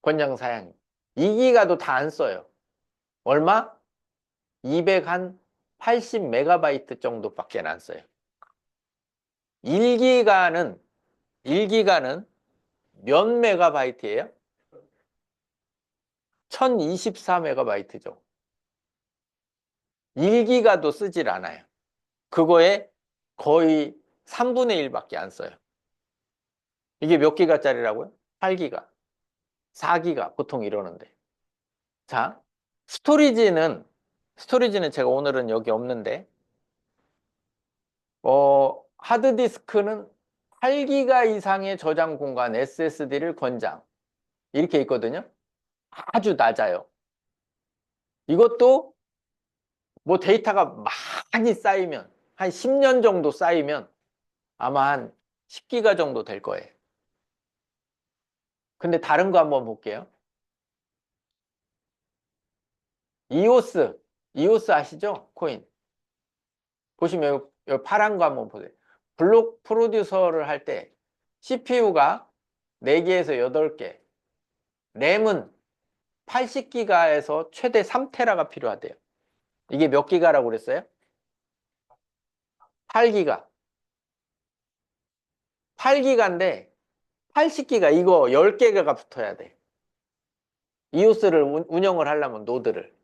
권장 사양이. 2기가도 다 안 써요. 얼마? 280메가바이트 정도밖에 안 써요. 1기가는 몇 메가바이트예요? 1024메가바이트죠. 1기가도 쓰질 않아요. 그거에 거의 3분의 1밖에 안 써요. 이게 몇 기가짜리라고요? 8기가, 4기가 보통 이러는데. 자, 스토리지는, 스토리지는 제가 오늘은 여기 없는데, 하드디스크는 8기가 이상의 저장 공간 SSD를 권장. 이렇게 있거든요. 아주 낮아요. 이것도 뭐 데이터가 많이 쌓이면, 한 10년 정도 쌓이면 아마 한 10기가 정도 될 거예요. 근데 다른 거 한번 볼게요. 이오스, 이오스 아시죠? 코인. 보시면 요 파란 거 한번 보세요. 블록 프로듀서를 할 때 CPU가 4개에서 8개, 램은 80기가에서 최대 3테라가 필요하대요. 이게 몇 기가라고 그랬어요? 8기가. 8기가인데 80기가 이거 10개가 붙어야 돼. 이오스를 운영을 하려면 노드를.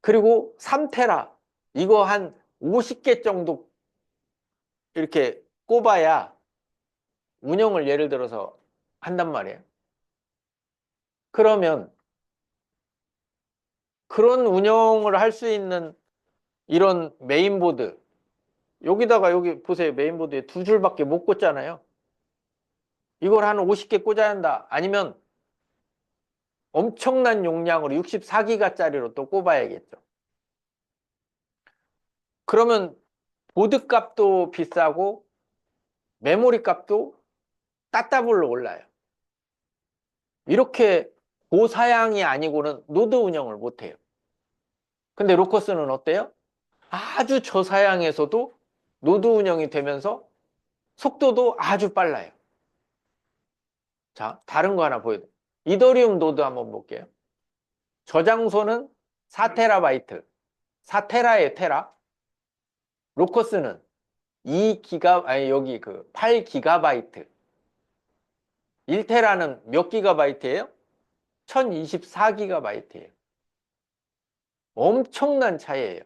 그리고 3테라. 이거 한 50개 정도 이렇게 꼽아야 운영을 예를 들어서 한단 말이에요. 그러면 그런 운영을 할 수 있는 이런 메인보드, 여기다가 여기 보세요. 메인보드에 2줄밖에 못 꽂잖아요. 이걸 한 50개 꽂아야 한다. 아니면 엄청난 용량으로 64기가짜리로 또 꼽아야겠죠. 그러면 보드 값도 비싸고 메모리 값도 따따블로 올라요. 이렇게 고사양이 아니고는 노드 운영을 못해요. 근데 로커스는 어때요? 아주 저사양에서도 노드 운영이 되면서 속도도 아주 빨라요. 자, 다른 거 하나 보여드릴게요. 이더리움 노드 한번 볼게요. 저장소는 4테라바이트. 4테라의 테라. 로커스는 2기가, 아니, 여기 그 8기가바이트. 1테라는 몇 기가바이트예요? 1024기가바이트예요. 엄청난 차이예요.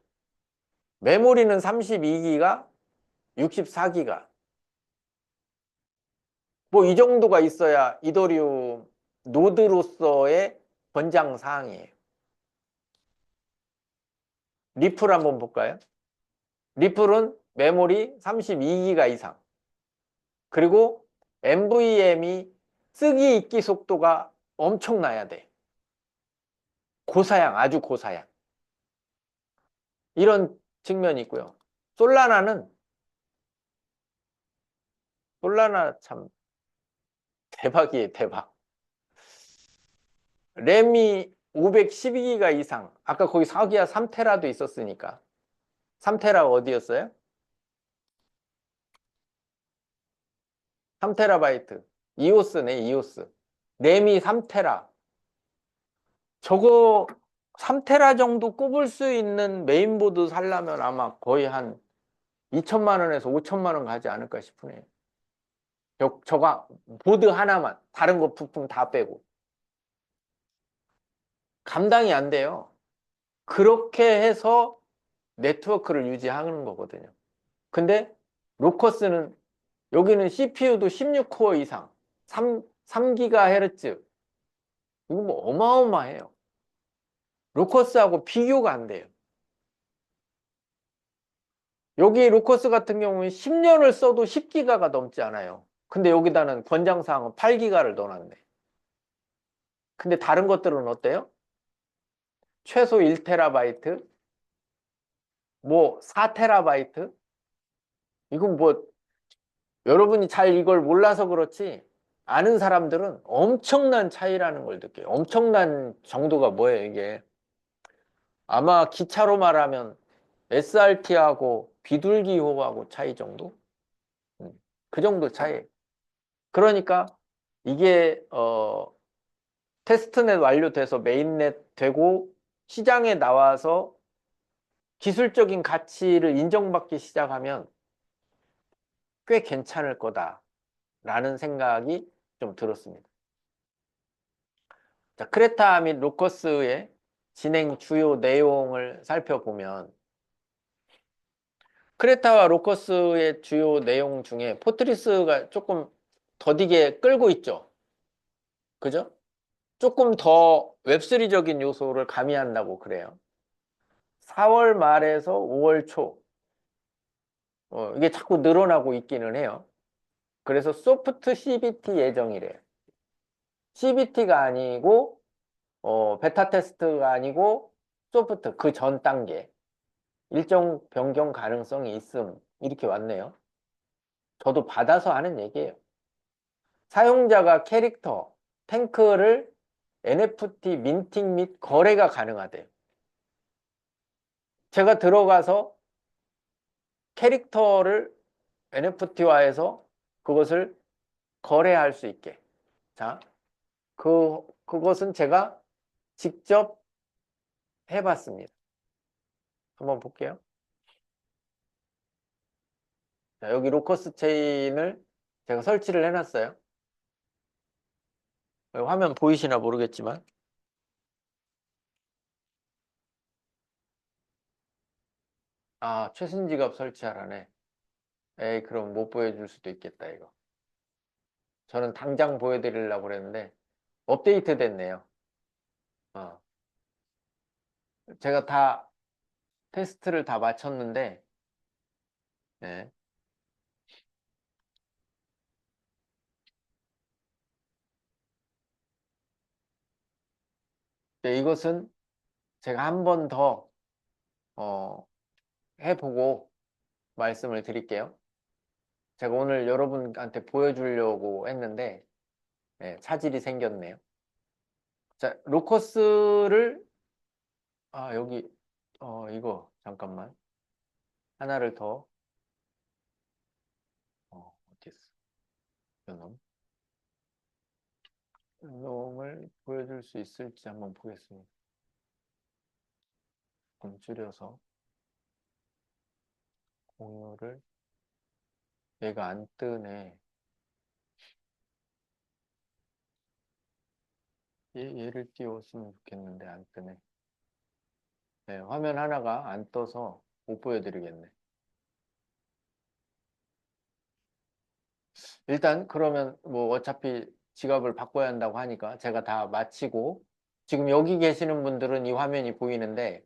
메모리는 32기가, 64기가. 뭐 이 정도가 있어야 이더리움 노드로서의 권장 사항이에요. 리플 한번 볼까요? 리플은 메모리 32기가 이상. 그리고 NVMe 쓰기 읽기 속도가 엄청나야 돼. 고사양, 아주 고사양. 이런 측면이 있고요. 솔라나는, 솔라나 참 대박이에요, 대박. 램이 512기가 이상. 아까 거기 4기가 3테라도 있었으니까. 3테라가 어디였어요? 3테라바이트. 이오스네, 이오스. 램이 3테라. 저거 3테라 정도 꼽을 수 있는 메인보드 살려면 아마 거의 한 2천만 원에서 5천만 원 가지 않을까 싶으네요. 저거 보드 하나만, 다른 거 부품 다 빼고. 감당이 안 돼요. 그렇게 해서 네트워크를 유지하는 거거든요. 근데 로커스는 여기는 CPU도 16코어 이상, 3GHz. 이거 뭐 어마어마해요. 로커스하고 비교가 안 돼요. 여기 로커스 같은 경우는 10년을 써도 10기가가 넘지 않아요. 근데 여기다는 권장사항은 8기가를 넣어놨네. 근데 다른 것들은 어때요? 최소 1테라바이트, 뭐 4테라바이트? 이건 뭐 여러분이 잘 이걸 몰라서 그렇지 아는 사람들은 엄청난 차이라는 걸 느껴요. 엄청난 정도가 뭐예요, 이게? 아마 기차로 말하면 SRT하고 비둘기호하고 차이 정도? 그 정도 차이. 그러니까 이게 테스트넷 완료돼서 메인넷 되고 시장에 나와서 기술적인 가치를 인정받기 시작하면 꽤 괜찮을 거다라는 생각이 좀 들었습니다. 자, 크레타 및 로커스의 진행 주요 내용을 살펴보면 크레타와 로커스의 주요 내용 중에 포트리스가 조금 더디게 끌고 있죠. 그죠? 조금 더 웹3적인 요소를 가미한다고 그래요. 4월 말에서 5월 초. 이게 자꾸 늘어나고 있기는 해요. 그래서 소프트 CBT 예정이래요. CBT가 아니고, 베타 테스트가 아니고, 소프트, 그 전 단계. 일정 변경 가능성이 있음. 이렇게 왔네요. 저도 받아서 하는 얘기예요. 사용자가 캐릭터, 탱크를 NFT 민팅 및 거래가 가능하대요. 제가 들어가서 캐릭터를 NFT화해서 그것을 거래할 수 있게. 자, 그것은 제가 직접 해봤습니다. 한번 볼게요. 자, 여기 로커스 체인을 제가 설치를 해놨어요. 화면 보이시나 모르겠지만. 아, 최신 지갑 설치하라네. 에이, 그럼 못 보여줄 수도 있겠다, 이거. 저는 당장 보여드리려고 그랬는데, 업데이트 됐네요. 어. 제가 다 테스트를 다 마쳤는데, 네. 네, 이것은 제가 한 번 더, 해보고 말씀을 드릴게요. 제가 오늘 여러분한테 보여주려고 했는데, 네, 차질이 생겼네요. 자, 로커스를, 여기, 이거, 잠깐만. 하나를 더, 어디 있어? 요놈. 요놈을 보여줄 수 있을지 한번 보겠습니다. 좀 줄여서 공유를, 얘가 안 뜨네. 얘를 띄웠으면 좋겠는데 안 뜨네. 네, 화면 하나가 안 떠서 못 보여드리겠네. 일단 그러면 뭐 어차피 지갑을 바꿔야 한다고 하니까 제가 다 마치고 지금 여기 계시는 분들은 이 화면이 보이는데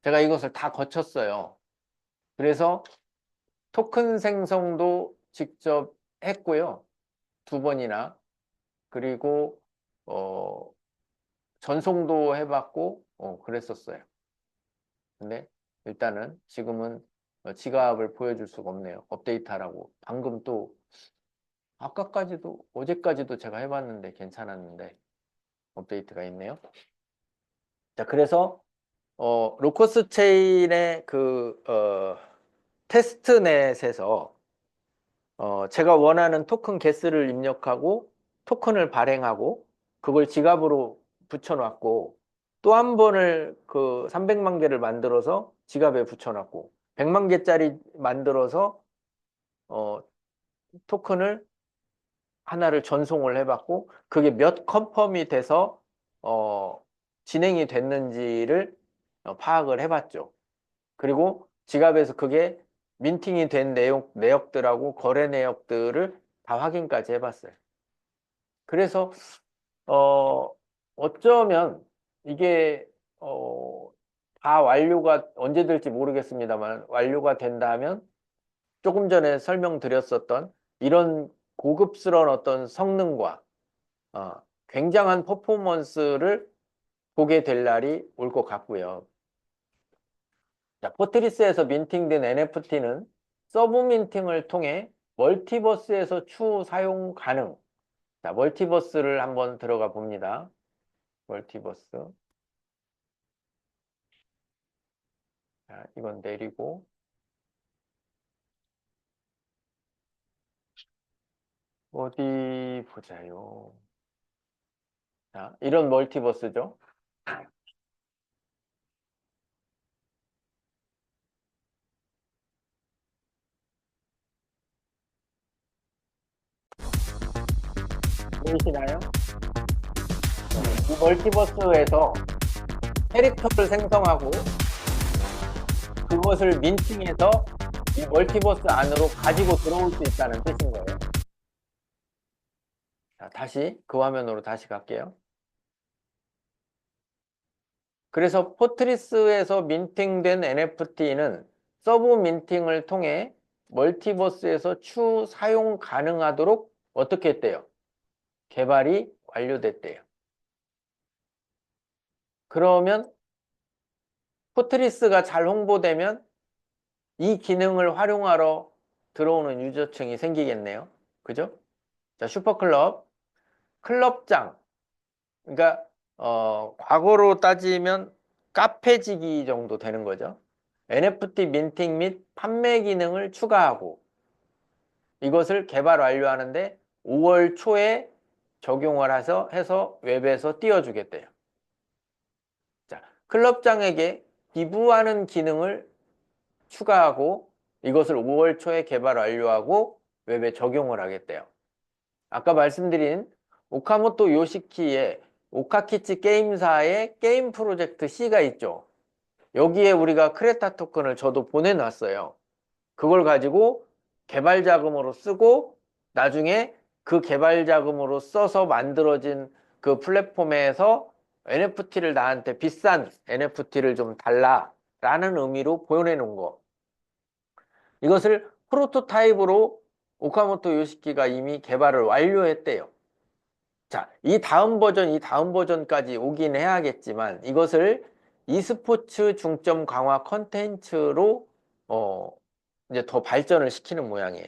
제가 이것을 다 거쳤어요. 그래서 토큰 생성도 직접 했고요. 2번이나. 그리고 전송도 해봤고 그랬었어요. 근데 일단은 지금은 지갑을 보여줄 수가 없네요. 업데이트하라고. 방금 또 아까까지도 어제까지도 제가 해봤는데 괜찮았는데 업데이트가 있네요. 자, 그래서 로커스 체인의 그 테스트넷에서 제가 원하는 토큰 개수를 입력하고 토큰을 발행하고 그걸 지갑으로 붙여놨고 또 한 번을 그 300만 개를 만들어서 지갑에 붙여놨고 100만 개짜리 만들어서 토큰을 하나를 전송을 해봤고 그게 몇 컨펌이 돼서 진행이 됐는지를 파악을 해봤죠. 그리고 지갑에서 그게 민팅이 된 내역들하고 거래 내역들을 다 확인까지 해봤어요. 그래서 어쩌면 이게 다 완료가 언제 될지 모르겠습니다만 완료가 된다면 조금 전에 설명드렸었던 이런 고급스러운 어떤 성능과 굉장한 퍼포먼스를 보게 될 날이 올 것 같고요. 자, 포트리스에서 민팅된 NFT는 서브 민팅을 통해 멀티버스에서 추후 사용 가능. 자, 멀티버스를 한번 들어가 봅니다. 멀티버스. 자, 이건 내리고. 어디 보자요. 자, 이런 멀티버스죠. 보이시나요? 이 멀티버스에서 캐릭터를 생성하고 그것을 민팅해서 이 멀티버스 안으로 가지고 들어올 수 있다는 뜻인 거예요. 자, 다시 그 화면으로 다시 갈게요. 그래서 포트리스에서 민팅된 NFT는 서브 민팅을 통해 멀티버스에서 추후 사용 가능하도록 어떻게 했대요? 개발이 완료됐대요. 그러면 포트리스가 잘 홍보되면 이 기능을 활용하러 들어오는 유저층이 생기겠네요. 그죠? 자, 슈퍼클럽, 클럽장. 그러니까 과거로 따지면 카페지기 정도 되는 거죠. NFT 민팅 및 판매 기능을 추가하고 이것을 개발 완료하는데 5월 초에 적용을 해서 웹에서 띄워주겠대요. 자, 클럽장에게 기부하는 기능을 추가하고 이것을 5월 초에 개발 완료하고 웹에 적용을 하겠대요. 아까 말씀드린 오카모토 요시키의 오카키치 게임사의 게임 프로젝트 C가 있죠. 여기에 우리가 크레타 토큰을 저도 보내놨어요. 그걸 가지고 개발 자금으로 쓰고 나중에 그 개발 자금으로 써서 만들어진 그 플랫폼에서 NFT를 나한테 비싼 NFT를 좀 달라라는 의미로 보내놓은 거. 이것을 프로토타입으로 오카모토 요시키가 이미 개발을 완료했대요. 자, 이 다음 버전까지 오긴 해야겠지만 이것을 e스포츠 중점 강화 컨텐츠로 이제 더 발전을 시키는 모양이에요.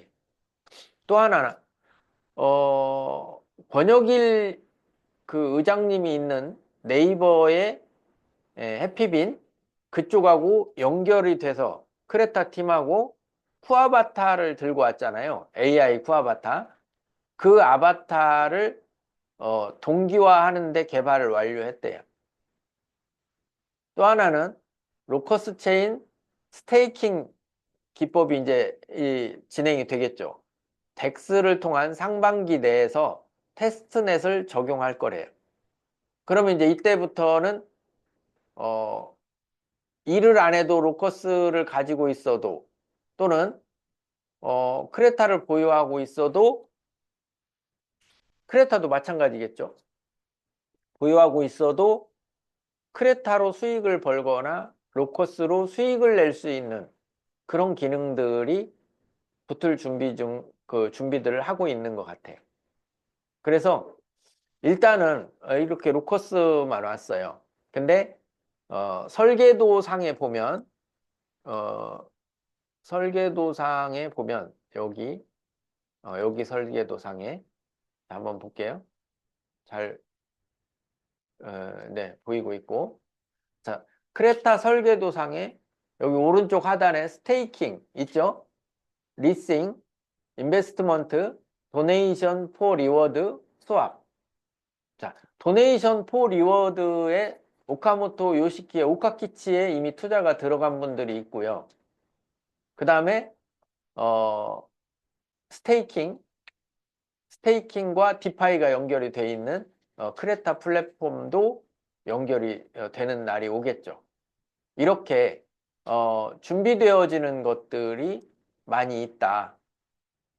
또 하나, 권혁일 그 의장님이 있는 네이버의 해피빈 그쪽하고 연결이 돼서 크레타 팀하고 쿠아바타를 들고 왔잖아요. AI 쿠아바타. 그 아바타를 동기화하는데 개발을 완료했대요. 또 하나는 로커스 체인 스테이킹 기법이 이제 진행이 되겠죠. 덱스를 통한 상반기 내에서 테스트넷을 적용할 거래요. 그러면 이제 이때부터는 일을 안 해도 로커스를 가지고 있어도 또는 크레타를 보유하고 있어도 크레타도 마찬가지겠죠. 보유하고 있어도 크레타로 수익을 벌거나 로커스로 수익을 낼 수 있는 그런 기능들이 붙을 준비들을 하고 있는 것 같아요. 그래서 일단은 이렇게 로커스만 왔어요. 근데 설계도상에 보면 어, 여기 여기 설계도상에 한번 볼게요. 잘 네, 보이고 있고. 자, 크레타 설계도상에 여기 오른쪽 하단에 스테이킹 있죠? 리싱, 인베스트먼트, 도네이션 포 리워드, 스왑. 자, 도네이션 포 리워드에 오카모토 요시키의 오카키치에 이미 투자가 들어간 분들이 있고요. 그 다음에 스테이킹, 스테이킹과 디파이가 연결이 돼 있는 크레타 플랫폼도 연결이 되는 날이 오겠죠. 이렇게 준비되어지는 것들이 많이 있다.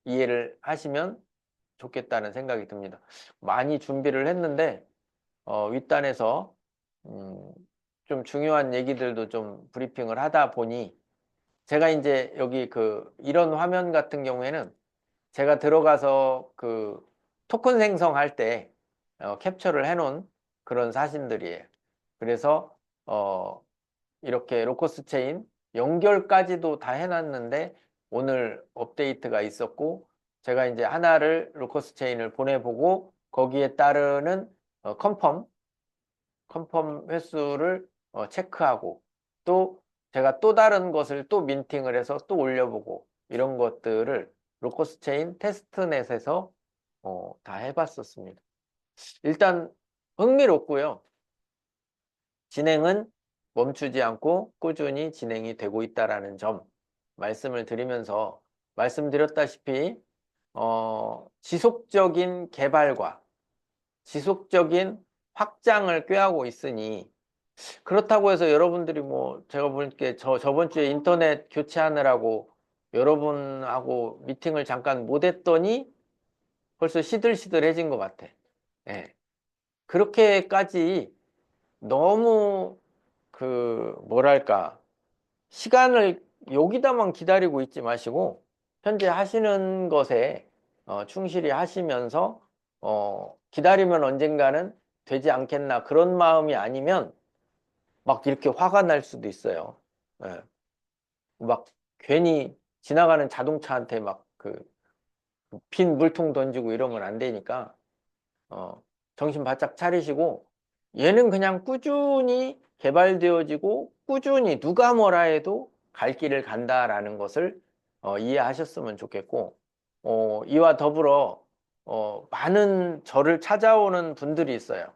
이해를 하시면 좋겠다는 생각이 듭니다. 많이 준비를 했는데 윗단에서 좀 중요한 얘기들도 좀 브리핑을 하다 보니 제가 이제 여기 이런 화면 같은 경우에는 제가 들어가서 그 토큰 생성할 때 캡처를 해놓은 그런 사진들이에요. 그래서 이렇게 로커스 체인 연결까지도 다 해놨는데 오늘 업데이트가 있었고 제가 이제 하나를 로커스 체인을 보내보고 거기에 따르는 컨펌 횟수를 체크하고 또 제가 또 다른 것을 또 민팅을 해서 또 올려보고 이런 것들을 로커스 체인 테스트넷에서 다 해봤었습니다. 일단 흥미롭고요. 진행은 멈추지 않고 꾸준히 진행이 되고 있다는 점 말씀을 드리면서 말씀드렸다시피 지속적인 개발과 지속적인 확장을 꾀하고 있으니 그렇다고 해서 여러분들이 뭐 제가 보니까 저번 주에 인터넷 교체하느라고 여러분하고 미팅을 잠깐 못 했더니 벌써 시들시들해진 것 같아. 예. 그렇게까지 너무 뭐랄까, 시간을 여기다만 기다리고 있지 마시고, 현재 하시는 것에 충실히 하시면서, 기다리면 언젠가는 되지 않겠나, 그런 마음이 아니면 막 이렇게 화가 날 수도 있어요. 예. 막 괜히 지나가는 자동차한테 막 빈 물통 던지고 이러면 안 되니까, 어, 정신 바짝 차리시고, 얘는 그냥 꾸준히 개발되어지고, 꾸준히 누가 뭐라 해도 갈 길을 간다라는 것을 이해하셨으면 좋겠고, 이와 더불어, 많은 저를 찾아오는 분들이 있어요.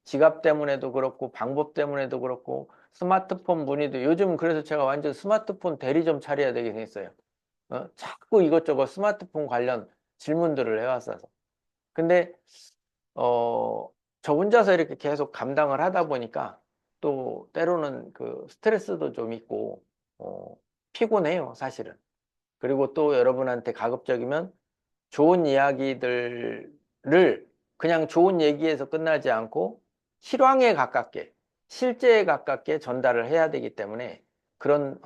지갑 때문에도 그렇고, 방법 때문에도 그렇고, 스마트폰 문의도, 요즘 그래서 제가 완전 스마트폰 대리점 차려야 되겠어요. 자꾸 이것저것 스마트폰 관련 질문들을 해왔어서. 근데 어, 저 혼자서 이렇게 계속 감당을 하다 보니까 또 때로는 스트레스도 좀 있고 피곤해요, 사실은. 그리고 또 여러분한테 가급적이면 좋은 이야기들을 그냥 좋은 얘기에서 끝나지 않고 실황에 가깝게, 실제에 가깝게 전달을 해야 되기 때문에 그런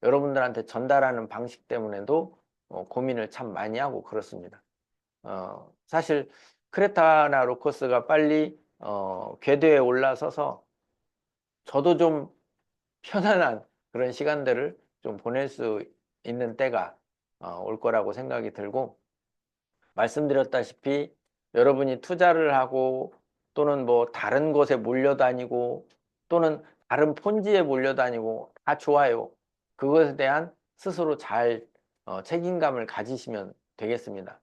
여러분들한테 전달하는 방식 때문에도 고민을 참 많이 하고 그렇습니다. 사실 크레타나 로커스가 빨리 궤도에 올라서서 저도 좀 편안한 그런 시간들을 좀 보낼 수 있는 때가 올 거라고 생각이 들고, 말씀드렸다시피 여러분이 투자를 하고 또는 뭐 다른 곳에 몰려다니고 또는 다른 폰지에 몰려다니고 다 좋아요. 그것에 대한 스스로 잘 책임감을 가지시면 되겠습니다.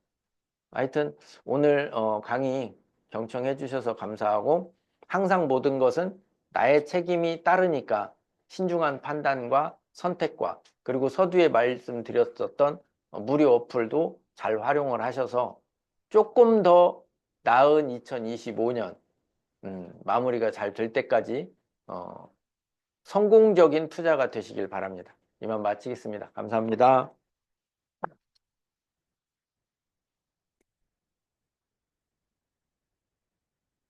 하여튼 오늘 강의 경청해 주셔서 감사하고, 항상 모든 것은 나의 책임이 따르니까 신중한 판단과 선택과, 그리고 서두에 말씀드렸었던 무료 어플도 잘 활용을 하셔서 조금 더 나은 2025년 마무리가 잘 될 때까지 성공적인 투자가 되시길 바랍니다. 이만 마치겠습니다. 감사합니다.